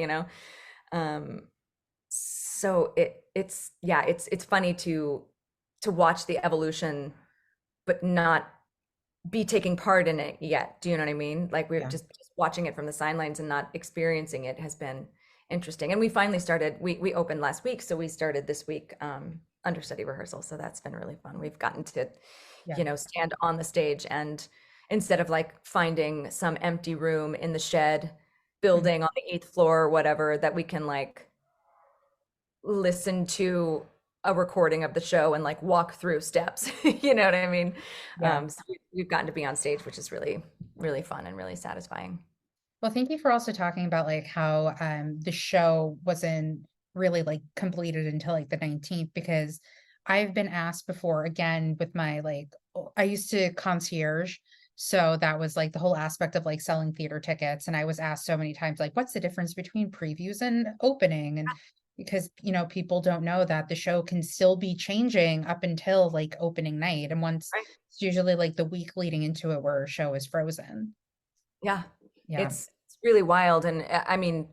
So it's funny to watch the evolution but not be taking part in it yet. Do you know what I mean? Like we're Yeah. just watching it from the sidelines and not experiencing it has been interesting. And we finally started, we opened last week, so we started this week understudy rehearsal. So that's been really fun. We've gotten to, Yeah. stand on the stage, and instead of like finding some empty room in the shed Mhm. building on the 8th floor or whatever, that we can like listen to a recording of the show and like walk through steps. You know what I mean? Yeah. So we've gotten to be on stage, which is really, really fun and really satisfying. Well, thank you for also talking about like how the show wasn't really like completed until like the 19th, because I've been asked before again with my like I used to concierge. So that was like the whole aspect of like selling theater tickets. And I was asked so many times, like, what's the difference between previews and opening? And because, people don't know that the show can still be changing up until like opening night. And once Right. it's usually like the week leading into it where a show is frozen. Yeah. Yeah. It's really wild. And I mean,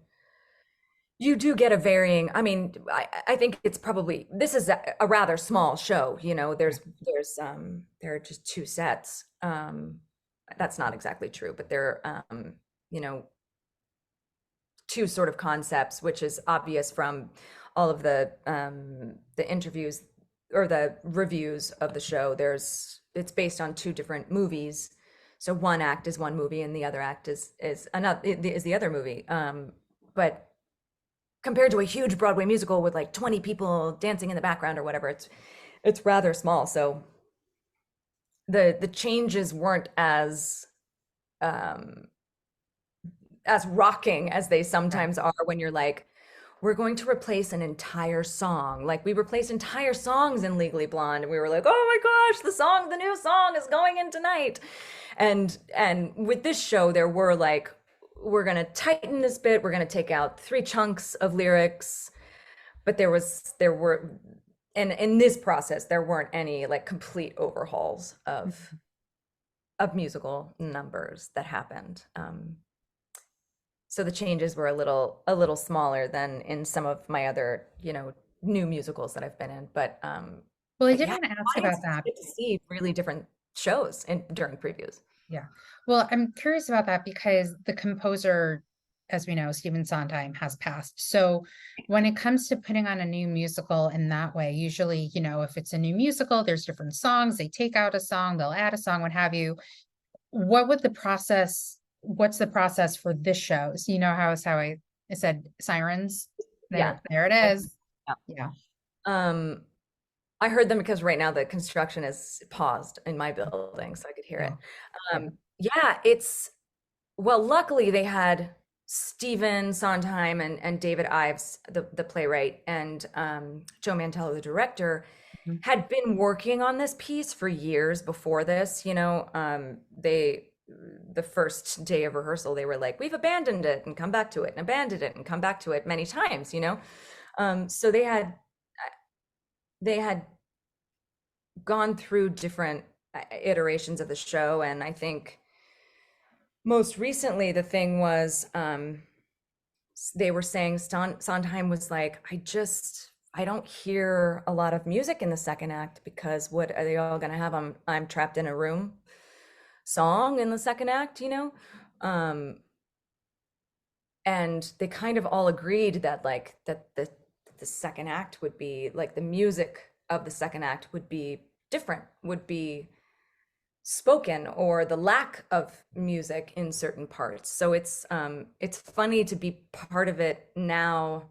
you do get a varying, I mean, I think it's probably, this is a rather small show, there are just 2 sets. That's not exactly true, but there are, you know, 2 sort of concepts, which is obvious from all of the interviews or the reviews of the show. It's based on 2 different movies. So one act is one movie and the other act is another, is the other movie. But compared to a huge Broadway musical with like 20 people dancing in the background or whatever, it's rather small. So the changes weren't um as rocking as they Right. sometimes are when you're like, we're going to replace an entire song. Like we replaced entire songs in Legally Blonde, and we were like, oh my gosh, the new song is going in tonight. And with this show, there were like, we're gonna tighten this bit, we're gonna take out 3 chunks of lyrics, but there were, and in this process, there weren't any like complete overhauls Mhm. of musical numbers that happened. So the changes were a little smaller than in some of my other, new musicals that I've been in. Well, I But did yeah, want to ask about audiences that. get to see really different shows during previews. Yeah. Well, I'm curious about that because the composer, as we know, Stephen Sondheim, has passed. So when it comes to putting on a new musical in that way, usually, if it's a new musical, there's different songs. They take out a song, they'll add a song, what have you. What's the process for this show? So you know how I said sirens? Yeah. There it I- is. yeah. Yeah. Um, I heard them because right now the construction is paused in my building, so I could hear it. Oh, yeah. Yeah, well, luckily they had Stephen Sondheim and David Ives, the playwright, and Joe Mantello, the director. had been working on this piece for years before this, the first day of rehearsal, they were like, we've abandoned it and come back to it and abandoned it and come back to it many times, so they had gone through different iterations of the show. And I think most recently the thing was, they were saying Sondheim was like, I don't hear a lot of music in the second act, because what are they all going to have? I'm trapped in a room song in the second act, and they kind of all agreed that the second act would be like, the music of the second act would be different, would be spoken, or the lack of music in certain parts. So it's funny to be part of it now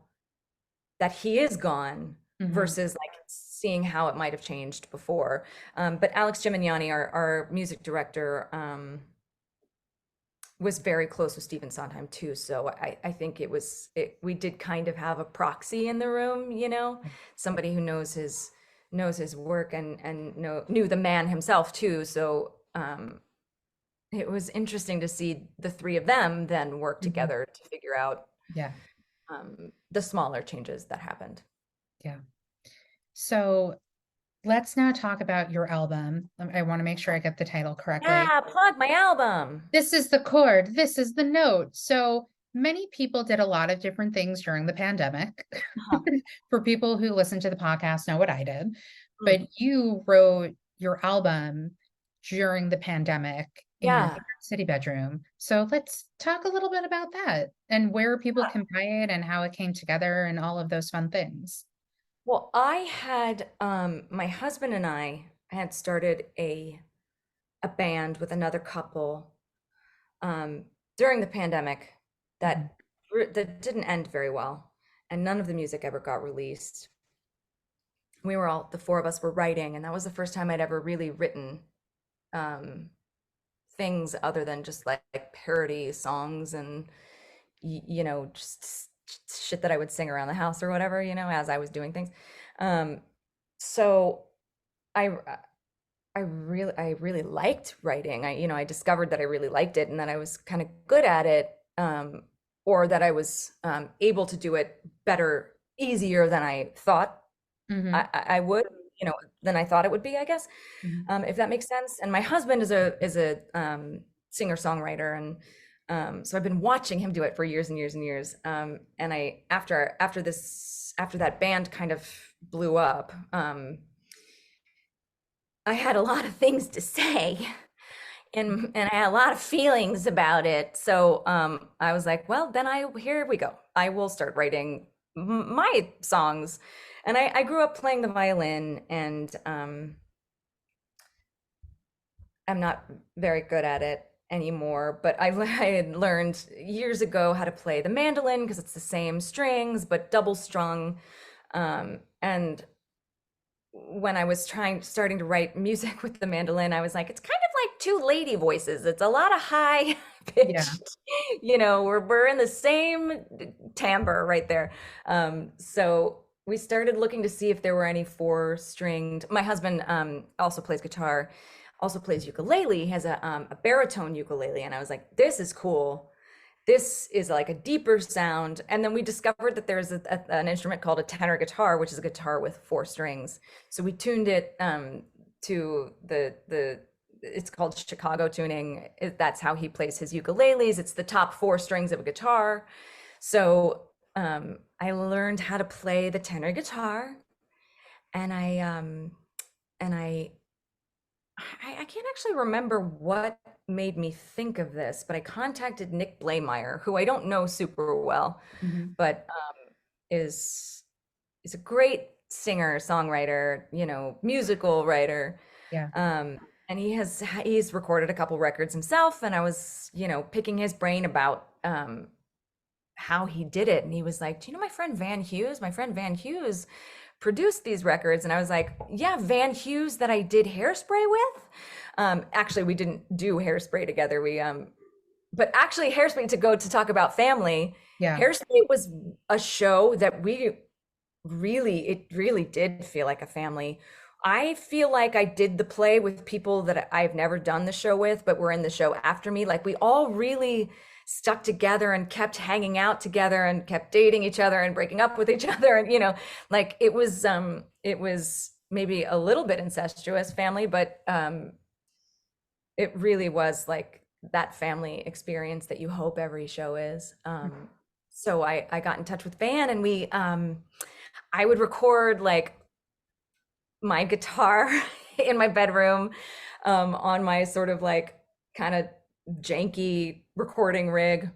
that he is gone, versus like seeing how it might have changed before. But Alex Gimignani, our music director, was very close with Stephen Sondheim too. So I think we did kind of have a proxy in the room, somebody who knows his work and knew the man himself too. So it was interesting to see the three of them then work together to figure out the smaller changes that happened. Yeah. So let's now talk about your album. I want to make sure I get the title correctly. Yeah, plug my album. This is the chord. This is the note. So many people did a lot of different things during the pandemic. For people who listen to the podcast know what I did. But you wrote your album during the pandemic in your New York City bedroom. So let's talk a little bit about that and where people can buy it and how it came together and all of those fun things. Well, I had my husband and I had started a band with another couple during the pandemic that didn't end very well, and none of the music ever got released. The four of us were writing, and that was the first time I'd ever really written things other than just like parody songs and just shit that I would sing around the house or whatever, as I was doing things. So I really liked writing. I discovered that I really liked it and that I was kind of good at it, or that I was able to do it better, easier than I thought I would, than I thought it would be, I guess, if that makes sense. And my husband is a singer-songwriter, and so I've been watching him do it for years and years and years. And after that band kind of blew up, I had a lot of things to say, and I had a lot of feelings about it. So I was like, well, then here we go. I will start writing my songs. And I grew up playing the violin, and I'm not very good at it anymore, but I had learned years ago how to play the mandolin because it's the same strings but double strung. And when I was starting to write music with the mandolin, I was like, it's kind of like two lady voices. It's a lot of high pitched, we're in the same timbre right there. So we started looking to see if there were any four-stringed. My husband also plays guitar, also plays ukulele, has a baritone ukulele. And I was like, this is cool. This is like a deeper sound. And then we discovered that there's an instrument called a tenor guitar, which is a guitar with four strings. So we tuned it to it's called Chicago tuning. That's how he plays his ukuleles. It's the top four strings of a guitar. So I learned how to play the tenor guitar, and I can't actually remember what made me think of this, but I contacted Nick Blameyer, who I don't know super well, but is a great singer, songwriter, musical writer. And he's recorded a couple records himself, and I was, picking his brain about how he did it. And he was like, do you know my friend Van Hughes? My friend Van Hughes produced these records. And I was like, yeah, Van Hughes that I did Hairspray with. Actually, we didn't do Hairspray together. But actually Hairspray, to talk about family, Hairspray was a show that it really did feel like a family. I feel like I did the play with people that I've never done the show with, but were in the show after me. Like we all really stuck together and kept hanging out together and kept dating each other and breaking up with each other. And, like it was maybe a little bit incestuous family, but it really was like that family experience that you hope every show is. So I got in touch with Van, and I would record like my guitar in my bedroom, on my sort of like kind of janky recording rig,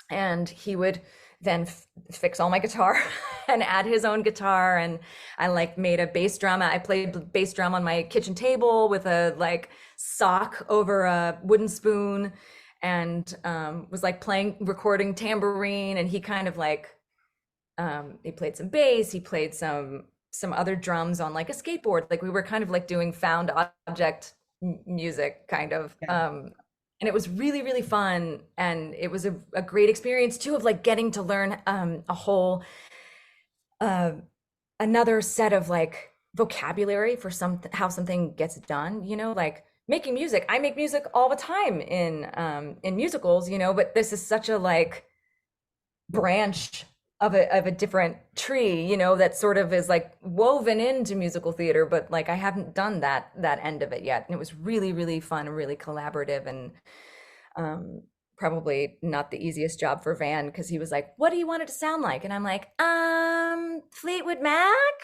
and he would then fix all my guitar and add his own guitar. And I like made a bass drum. I played bass drum on my kitchen table with a like sock over a wooden spoon, and was like recording tambourine. And he kind of like he played some bass, he played some other drums on like a skateboard. Like we were kind of like doing found object music kind of. Yeah. And it was really, really fun. And it was a great experience too, of like getting to learn a whole another set of like vocabulary for how something gets done, like making music. I make music all the time in musicals, but this is such a like branch of a different tree, that sort of is like woven into musical theater, but like I haven't done that end of it yet. And it was really, really fun, really collaborative, and probably not the easiest job for Van, because he was like, "What do you want it to sound like?" And I'm like, Fleetwood Mac.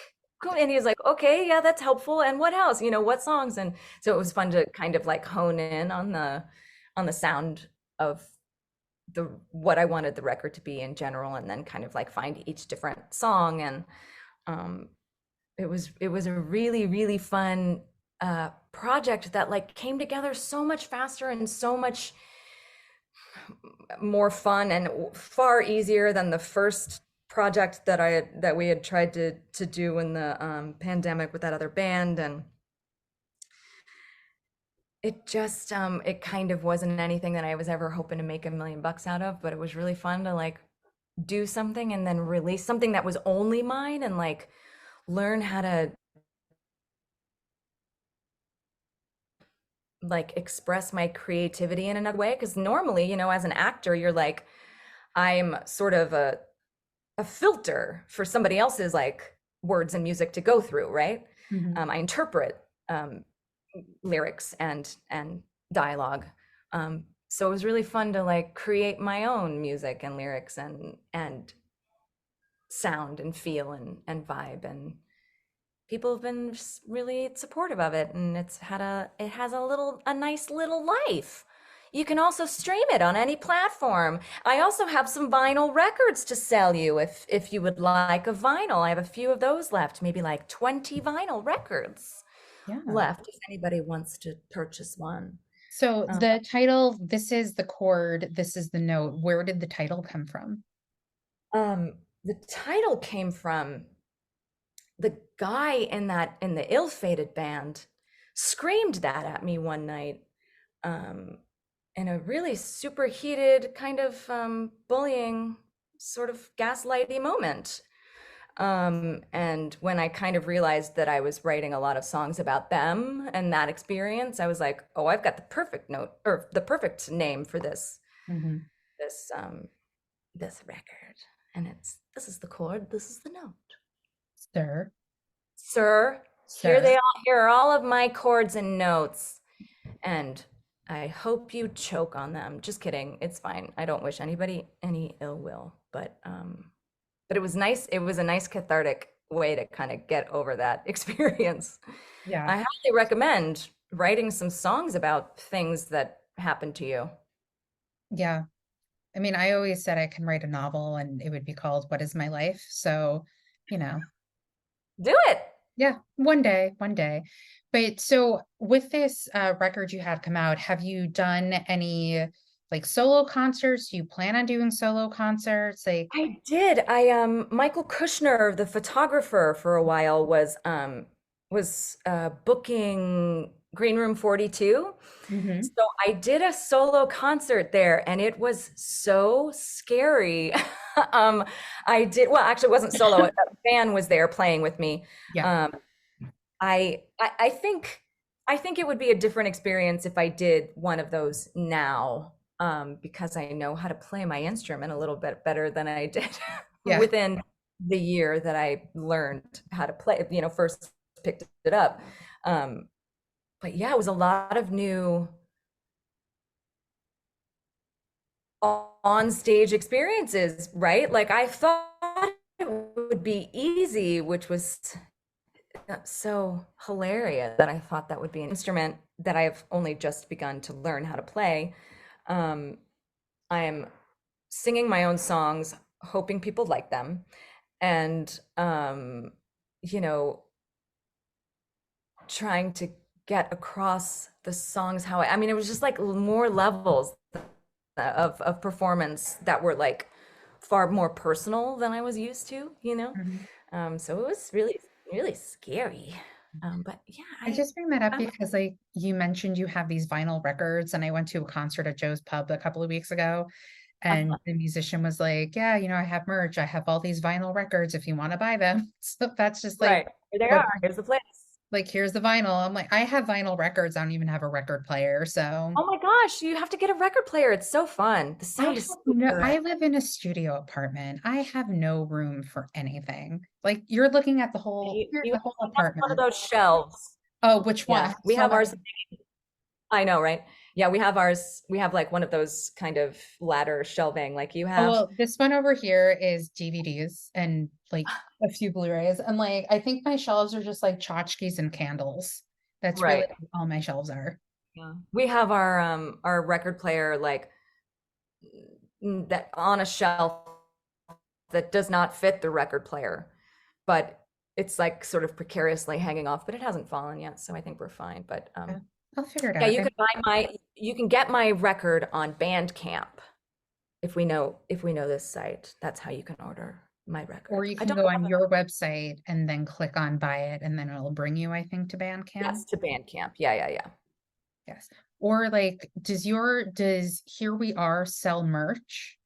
Cool. And he was like, "Okay, yeah, that's helpful. And what else? What songs?" And so it was fun to kind of like hone in on the sound of what I wanted the record to be in general, and then kind of like find each different song. And it was a really, really fun project that like came together so much faster and so much more fun, and far easier than the first project that we had tried to do in the pandemic with that other band. And it just it kind of wasn't anything that I was ever hoping to make $1 million out of, but it was really fun to like do something and then release something that was only mine, and like learn how to like express my creativity in another way. Because normally, as an actor, you're like, I'm sort of a filter for somebody else's like words and music to go through, right? Mhm. I interpret lyrics and dialogue. So it was really fun to like create my own music and lyrics and sound and feel and vibe. And people have been just really supportive of it, and it has a nice little life. You can also stream it on any platform. I also have some vinyl records to sell you if you would like a vinyl. I have a few of those left, maybe like 20 vinyl records Yeah. left if anybody wants to purchase one. So the title, this is the chord, this is the note. Where did the title come from? The title came from the guy in the ill-fated band screamed that at me one night, in a really superheated kind of bullying, sort of gaslighty moment. And when I kind of realized that I was writing a lot of songs about them and that experience, I was like, oh, I've got the perfect note, or the perfect name for this Mhm. this record. And this is the chord, this is the note. Sir. Sir, Sir. here are all of my chords and notes, and I hope you choke on them. Just kidding, it's fine. I don't wish anybody any ill will, but it was nice. It was a nice cathartic way to kind of get over that experience. Yeah. I highly recommend writing some songs about things that happened to you. Yeah. I mean, I always said I can write a novel and it would be called What Is My Life? So, you know, Do it. yeah, one day, one day. But so with this record you had come out, have you done any like solo concerts? Do you plan on doing solo concerts? Like, I did. Michael Kushner, the photographer for a while, was booking Green Room 42. mhm. So I did a solo concert there, and it was so scary. I did, well, actually it wasn't solo. A band was there playing with me. Yeah. I think it would be a different experience if I did one of those now, because I know how to play my instrument a little bit better than I did Yeah. within the year that I learned how to play, first picked it up. Um, but yeah, it was a lot of new on stage experiences, right? Like I thought it would be easy, which was so hilarious that I thought that would be an instrument that I've only just begun to learn how to play. Um, I'm singing my own songs, hoping people like them, and you know, trying to get across the songs how I mean, it was just like more levels of performance that were like far more personal than I was used to, you know? Mhm. So it was really, really scary. But yeah, I just bring that up I because like you mentioned you have these vinyl records, and I went to a concert at Joe's Pub a couple of weeks ago, and the musician was like, yeah, I have merch. I have all these vinyl records if you want to buy them. So that's just like right. Here they what, are. Here's the place. like, here's the vinyl. I'm like, I have vinyl records. I don't even have a record player. So Oh my gosh, you have to get a record player. It's so fun. The I sound have is so no, good. I live in a studio apartment. I have no room for anything. Like you're looking at You the have whole one of apartment. those shelves. Oh, which one? I Yeah, have we so have many. ours. I know, right? Yeah, we have ours. We have like one of those kind of ladder shelving like you Oh, have. well, this one over here is DVDs and like a few Blu-rays. And like I think my shelves are just like tchotchkes and candles. That's really Right. all my shelves are. Yeah. We have our record player like that on a shelf that does not fit the record player, but it's like sort of precariously hanging off, but it hasn't fallen yet, so I think we're fine. But Yeah, I'll figure it yeah, out. you can get my record on Bandcamp if we know this site. That's how you can order my Or record. you I can don't go know on if your website and then click on buy it, and then it'll bring you, I think, to yes Bandcamp. to Bandcamp. Yeah, yeah, yeah. Yes. Or like, does Here We Are sell merch?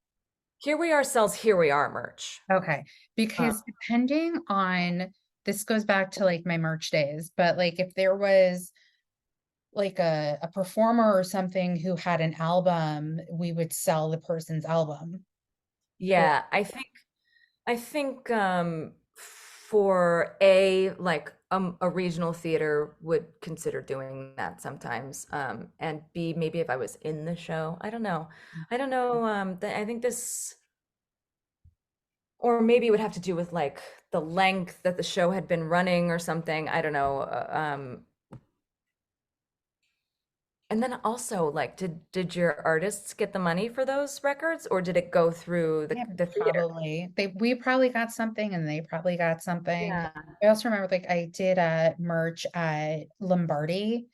Here we are sells Here We Are merch. Okay. Uh, Because depending on, this goes back to like my merch days, but like if there was like a performer or something who had an album, we would sell the person's album. Or yeah, I think for a regional theater would consider doing that sometimes. And B, maybe if I was in the show, I don't know. I don't know. I think this, or maybe it would have to do with like the length that the show had been running or something. I don't know. And then also, like, did your artists get the money for those records, or did it go through the yeah, the theater? probably we probably got something and they probably got something. Yeah. I also remember like I did a merch at Lombardi,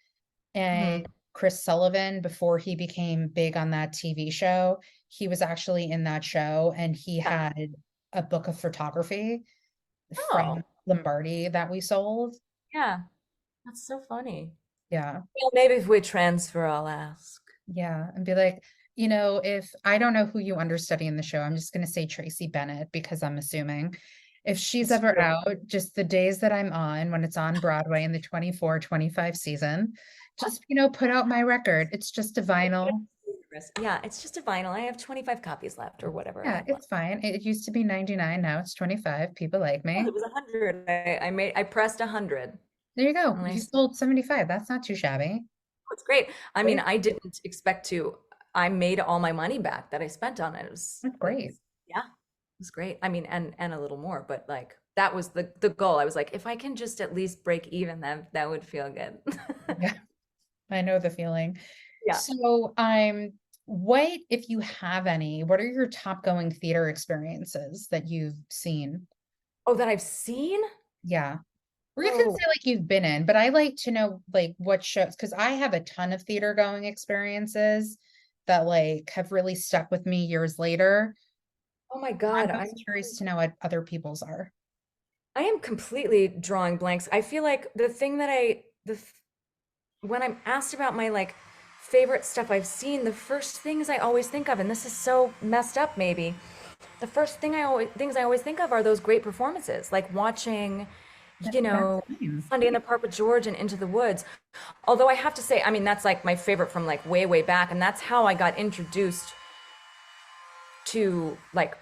and Mhm. Chris Sullivan, before he became big on that TV show, he was actually in that show and he Yeah. had a book of photography from Oh, Lombardi that we sold. yeah. That's so funny. Yeah. Well, maybe if we transfer, I'll ask. Yeah. And be like, if I don't know who you understudy in the show, I'm just going to say Tracy Bennett because I'm assuming if she's It's ever true. out, just the days that I'm on when it's on Broadway in the 24-25 season, just, put out my record. It's just a vinyl. Yeah, it's just a vinyl. I have 25 copies left or whatever I Yeah, have left. it's fine. It used to be 99, now it's 25. People like Oh, me. it was 100. I pressed 100. There you go. And You sold 75. That's not too shabby. it's great. I mean, Great. I didn't expect to. I made all my money back that I spent on it. That's It great. was yeah, it was great. I mean, and a little more, but like that was the goal. I was like, if I can just at least break even, that would feel good. Yeah, I know the feeling. Yeah. So, what, if you have any, what are your top going theater experiences that you've seen? Oh, that I've seen? Yeah. Or you can Oh, say like you've been in, but I like to know like what shows, because I have a ton of theater going experiences that like have really stuck with me years later. oh my I'm God. just curious to know what other people's are. I am completely drawing blanks. I feel like the thing that when I'm asked about my like favorite stuff I've seen, the first things I always think of, and this is so messed up maybe, the first thing I always things I always think of are those great performances, like watching you know, That's fine. Sunday in the Park with George and Into the Woods. Although I have to say, I mean, that's like my favorite from like way, way back. And that's how I got introduced to like,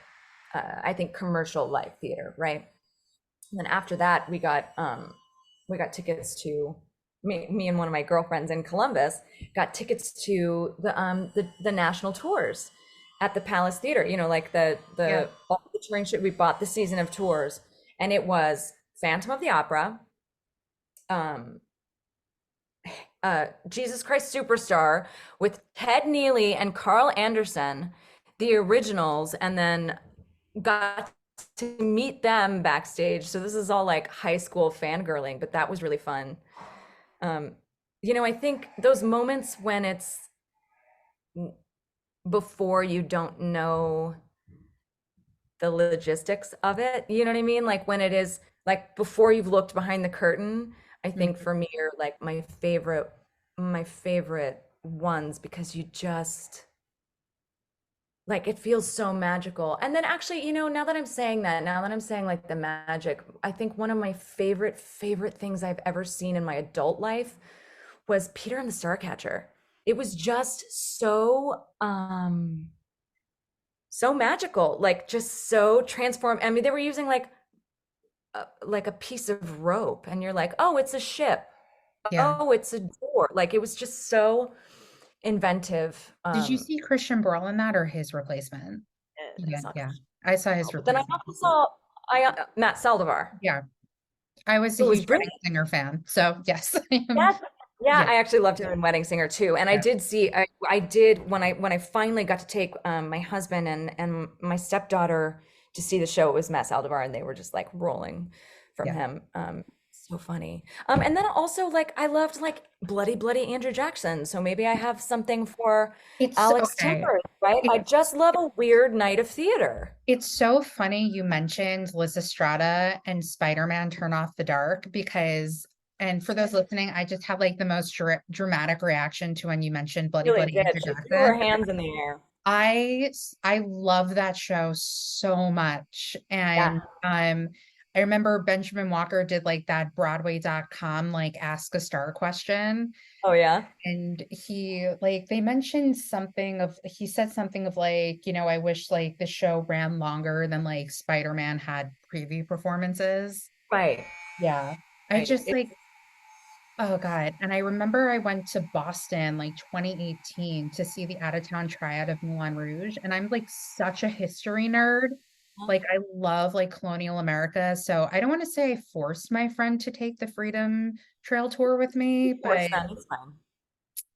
I think commercial live theater, right? And then after that, we got tickets to me and one of my girlfriends in Columbus got tickets to the national tours at the Palace Theater. You know, like Yeah. all the touring shit. We bought the season of tours, and it was Phantom of the Opera, um, Jesus Christ Superstar with Ted Neely and Carl Anderson, the originals, and then got to meet them backstage. So this is all like high school fangirling, but that was really fun. Um, you know, I think those moments when it's before you don't know the logistics of it, you know what I mean? Like when it is like before you've looked behind the curtain, I think Mhm. for me are like my favorite ones because you just like it feels so magical. And then actually, you know, now that I'm saying that, now that I'm saying like the magic, I think one of my favorite things I've ever seen in my adult life was Peter and the Starcatcher. It was just so magical, like just so transformed. I mean, they were using like a piece of rope and you're like, "Oh, it's a ship. Yeah. Oh, it's a door." Like it was just so inventive. Did you see Christian Borle in that or his replacement? I Yeah, saw yeah. I saw his But then I replacement. also saw I Matt Saldivar, Yeah. I was a who was huge Wedding brilliant. Singer fan. So yes. Yes. Yeah, Yeah. I actually loved him in Wedding Singer too. And I Yeah. did see I did when I finally got to take my husband and my stepdaughter to see the show, it was Matt Saldivar and they were just like rolling from Yeah. him. So funny. And then also like I loved like Bloody Andrew Jackson. So maybe I have something for It's Alex okay. Timbers, right? I just love a weird night of theater. It's so funny you mentioned Lysistrata and Spider-Man Turn Off the Dark because, and for those listening, I just had like the most dramatic reaction to when you mentioned Really Bloody did. Andrew She threw her Jackson. hands in the air. I love that show so much. Yeah. And I remember Benjamin Walker did like that Broadway.com like ask a star question. Oh yeah. And he like they mentioned something of he said something of like, I wish like the show ran longer than like Spider-Man had preview performances. Right. Yeah. I Right. just like, oh God. And I remember I went to Boston like 2018 to see the out of town tryout of Moulin Rouge. And I'm like such a history nerd. Like I love like colonial America. So I don't want to say I forced my friend to take the Freedom Trail tour with me, Force but them. It's fine.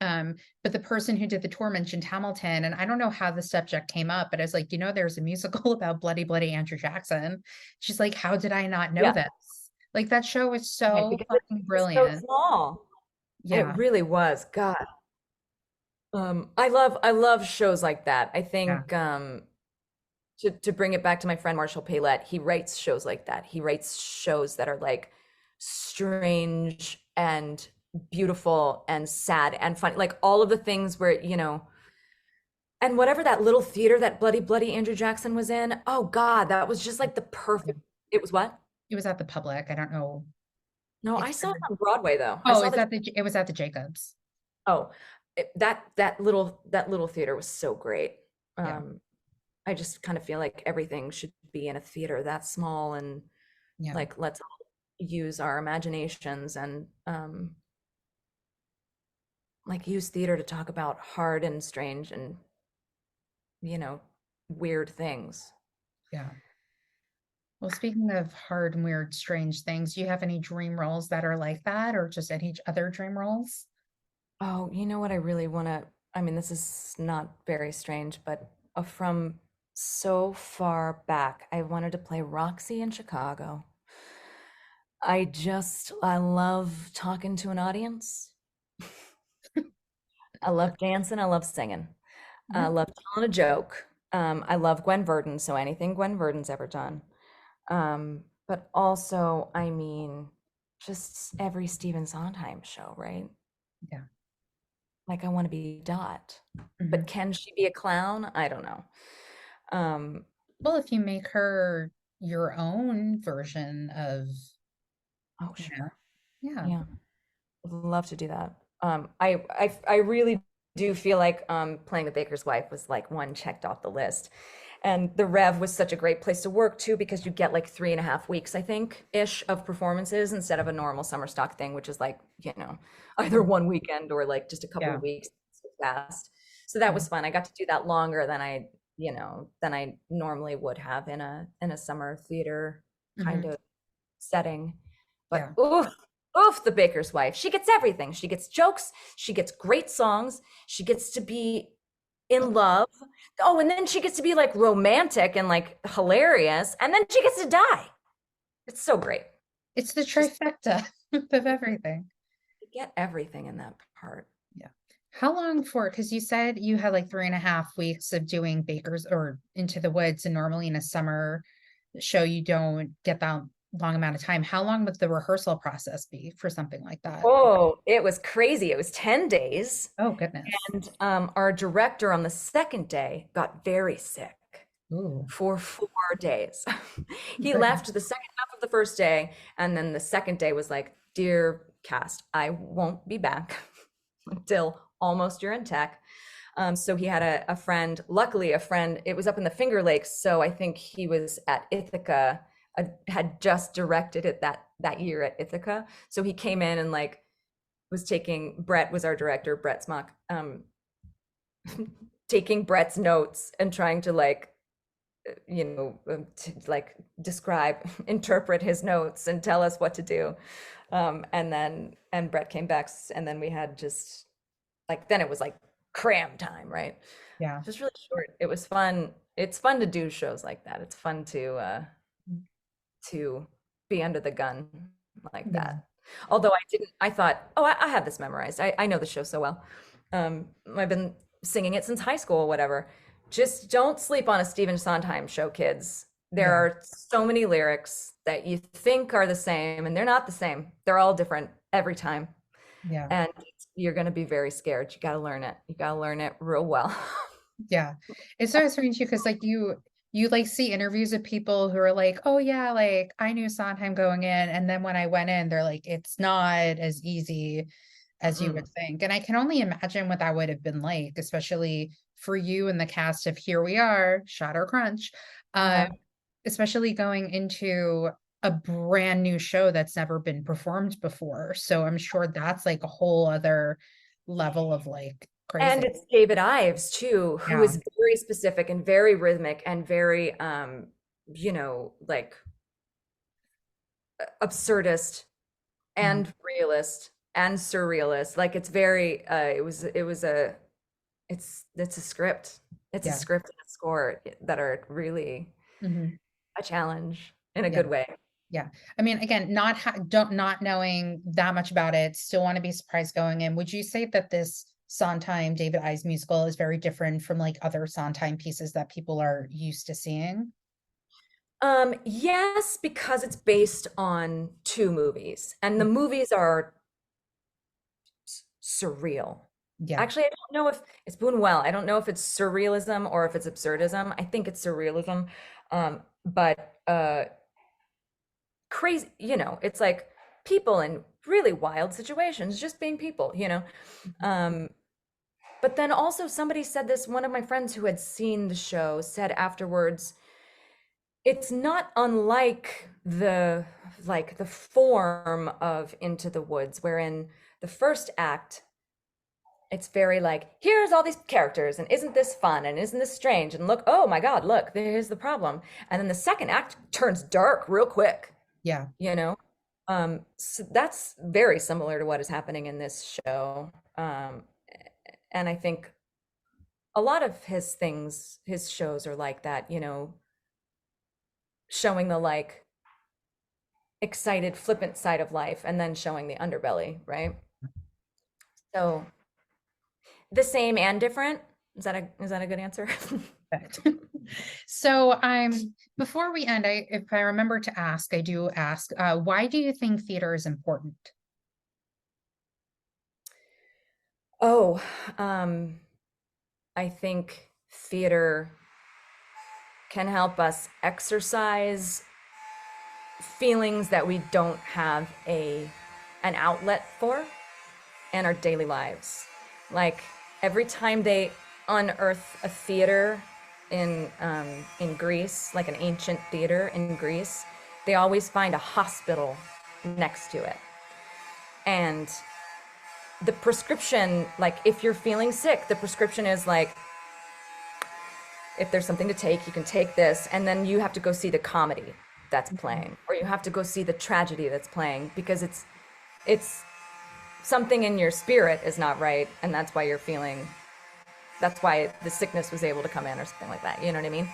Um, but the person who did the tour mentioned Hamilton, and I don't know how the subject came up, but I was like, there's a musical about Bloody Andrew Jackson. She's like, how did I not know Yeah. this? Like that show is Right. so Because fucking it's so brilliant. small. It Yeah, really was. God. I love shows like that. I yeah, think to bring it back to my friend Marshall Paylett, he writes shows like that. He writes shows that are like strange and beautiful and sad and fun. Like all of the things where, you know, and whatever that little theater that Bloody Andrew Jackson was in, oh God, that was just like the yeah. perfect. It was what? It was at the Public. I don't know No, if I you saw it ever. on Broadway though. I Oh, saw is the that it was at the Jacobs. oh, that little theater was so great. Yeah, Um, I just kind of feel like everything should be in a theater that small and yeah, like let's all use our imaginations and like use theater to talk about hard and strange and you know weird things. yeah. Well, speaking of hard and weird, strange things, do you have any dream roles that are like that, or just any other dream roles? Oh, you know what I really want to I mean this is not very strange, but from so far back, I wanted to play Roxy in Chicago. I love talking to an audience. I love dancing. I love singing. I Yeah, love telling a joke. I love Gwen Verdon, so anything Gwen Verdon's ever done. But also, I mean, just every Stephen Sondheim show, right? yeah. Like I want to be Dot, but Mhm. can she be a clown? I don't know. Well, if you make her your own version of Oh, Yeah. sure. Yeah. Yeah. Would love to do that. I really do feel like playing the baker's wife was like one checked off the list. And the Rev was such a great place to work too, because you get like 3.5 weeks, I think, ish of performances instead of a normal summer stock thing, which is like, either one weekend or like just a couple Yeah. of weeks so fast. So that Yeah. was fun. I got to do that longer than than I normally would have in a summer theater kind Hmm. of setting. But Yeah. oof, the baker's wife. She gets everything. She gets jokes. She gets great songs. She gets to be in love. Oh, and then she gets to be like romantic and like hilarious. And then she gets to die. It's so great. It's the Just trifecta of everything. get everything in that part. Yeah. How long for, because you said you had like 3.5 weeks of doing Bakers or Into the Woods, and normally in a summer show you don't get that long amount of time. How long would the rehearsal process be for something like that? Oh, it was crazy. It was 10 days. Oh, goodness. And our director on the second day got very sick Ooh, for 4 days. He goodness. left the second half of the first day, and then the second day was like, "Dear cast, I won't be back until almost you're in tech." So he had a friend, luckily a friend, it was up in the Finger Lakes. So I think he was at Ithaca, had just directed it that year at Ithaca. So he came in and like was taking, Brett was our director, Brett Smock, taking Brett's notes and trying to like to like describe, interpret his notes and tell us what to do. And Brett came back, and then we had just like, then it was like cram time, right? Yeah. Just really short. It was fun. It's fun to do shows like that. It's fun to be under the gun like Yeah. that. Although I thought, oh, I have this memorized. I know the show so well. I've been singing it since high school or whatever. Just don't sleep on a Stephen Sondheim show, kids. There Yeah. are so many lyrics that you think are the same, and they're not the same. They're all different every time. Yeah. And you're going to be very scared. You got to learn it. You got to learn it real well. Yeah. It's so strange too, because like you like see interviews of people who are like, oh yeah, like I knew Sondheim going in, and then when I went in, they're like, it's not as easy as you would Mm-mm. think. And I can only imagine what that would have been like, especially for you and the cast of Here We Are, Shadow Crunch, um, Uh-huh. especially going into a brand new show that's never been performed before. So I'm sure that's like a whole other level of like And crazy. it's David Ives too, who Yeah. is very specific and very rhythmic and very like absurdist Mhm. and realist and surrealist. Like it's very it's a script. It's a Yeah. script and a score that are really Mhm. a challenge in a Yeah. good way. Yeah. I mean, again, don't not knowing that much about it, still want to be surprised going in. Would you say that this Sondheim David Ives musical is very different from like other Sondheim pieces that people are used to seeing? Yes, because it's based on two movies, and the Mm. movies are surreal. Yeah. Actually, I don't know if it's Buñuel. I don't know if it's surrealism or if it's absurdism. I think it's surrealism. But crazy, it's like people in really wild situations, just being people. Um, but then also somebody said this, one of my friends who had seen the show said afterwards, it's not unlike the form of Into the Woods, wherein the first act, it's very like, here's all these characters, and isn't this fun, and isn't this strange, and look, oh my God, look, there's the problem. And then the second act turns dark real quick, Yeah. you know? So that's very similar to what is happening in this show. And I think a lot of his shows are like that, showing the like excited, flippant side of life and then showing the underbelly, right? So the same and different. Is that a good answer? Perfect. So before we end, if I remember to ask, I do ask, why do you think theater is important? Oh, I think theater can help us exercise feelings that we don't have an outlet for in our daily lives. Like every time they unearth a theater in Greece, like an ancient theater in Greece, they always find a hospital next to it. And the prescription, like if you're feeling sick, the prescription is like, if there's something to take, you can take this, and then you have to go see the comedy that's playing, or you have to go see the tragedy that's playing, because it's something in your spirit is not right, and that's why you're feeling, that's why the sickness was able to come in or something like that. You know what I mean?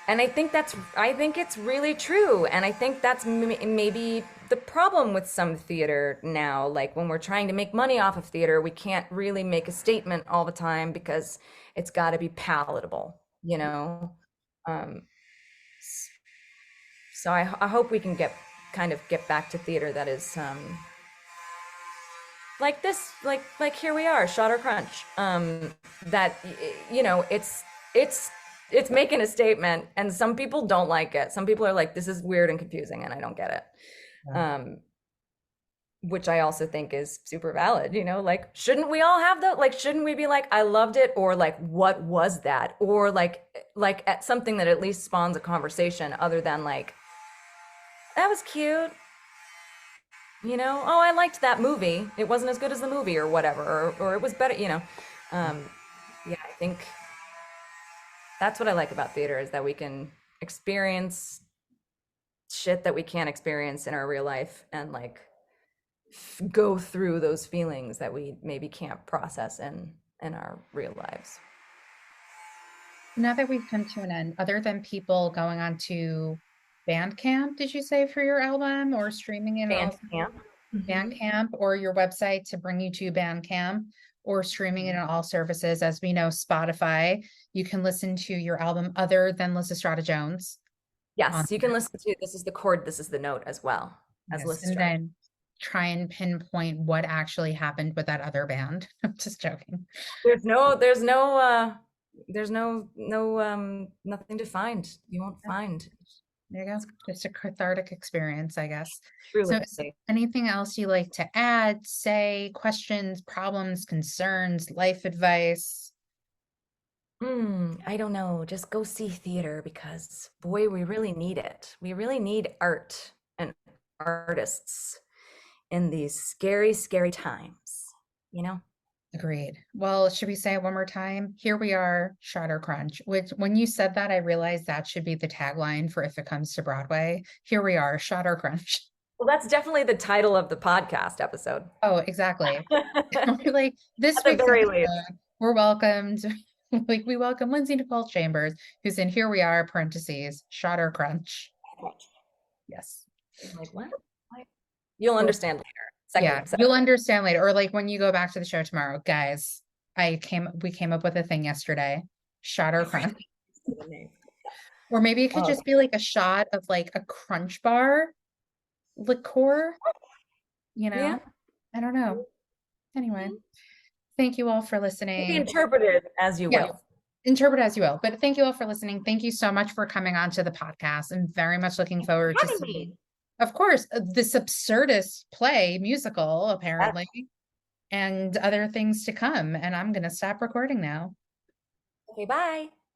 And I think it's really true. And I think that's maybe the problem with some theater now. Like when we're trying to make money off of theater, we can't really make a statement all the time because it's got to be palatable, you know? So I hope we can get back to theater that is like this, like here we are, Shot or Crunch. That, you know, it's making a statement, and some people don't like it. Some people are like, this is weird and confusing and I don't get it. Yeah. Which I also think is super valid, you know, like, shouldn't we all have that? Like, shouldn't we be like, I loved it, or like, what was that? Or like at something that at least spawns a conversation other than like, that was cute. You know, oh, I liked that movie. It wasn't as good as the movie or whatever, or it was better, you know. Yeah, I think that's what I like about theater, is that we can experience shit that we can't experience in our real life, and like go through those feelings that we maybe can't process in our real lives. Now that we've come to an end, other than people going on to Bandcamp, did you say, for your album, or streaming it? Bandcamp. Bandcamp, or your website to bring you to Bandcamp, or streaming it on all services? As we know, Spotify, you can listen to your album other than Lysistrata Jones. Yes, you can listen to This Is the Chord, This Is the Note as well as Lysistrata. And then try and pinpoint what actually happened with that other band. I'm just joking. There's nothing to find. You won't find. There you go. Just a cathartic experience, I guess. Truly. So anything else you like to add, say, questions, problems, concerns, life advice? I don't know. Just go see theater, because boy, we really need it. We really need art and artists in these scary, scary times, you know? Agreed. Well, should we say it one more time? Here we are, Shot or Crunch. Which, when you said that, I realized that should be the tagline for if it comes to Broadway. Here we are, Shot or Crunch. Well, that's definitely the title of the podcast episode. Oh, exactly. Like this week's episode, we're welcomed. Like, we welcome Lindsay Nicole Chambers, who's in Here We Are, parentheses, Shot or Crunch. Yes. Like, what? You'll understand later. You'll understand later. Or like when you go back to the show tomorrow, guys, we came up with a thing yesterday. Shot or Crunch. Or maybe it could just be like a shot of like a Crunch bar liqueur. You know? Yeah. I don't know. Anyway. Thank you all for listening. Interpret it as you will. Interpret as you will. But thank you all for listening. Thank you so much for coming on to the podcast. I'm very much looking forward to seeing, of course, this Absurdist play musical, apparently, and other things to come. And I'm going to stop recording now. Okay, bye.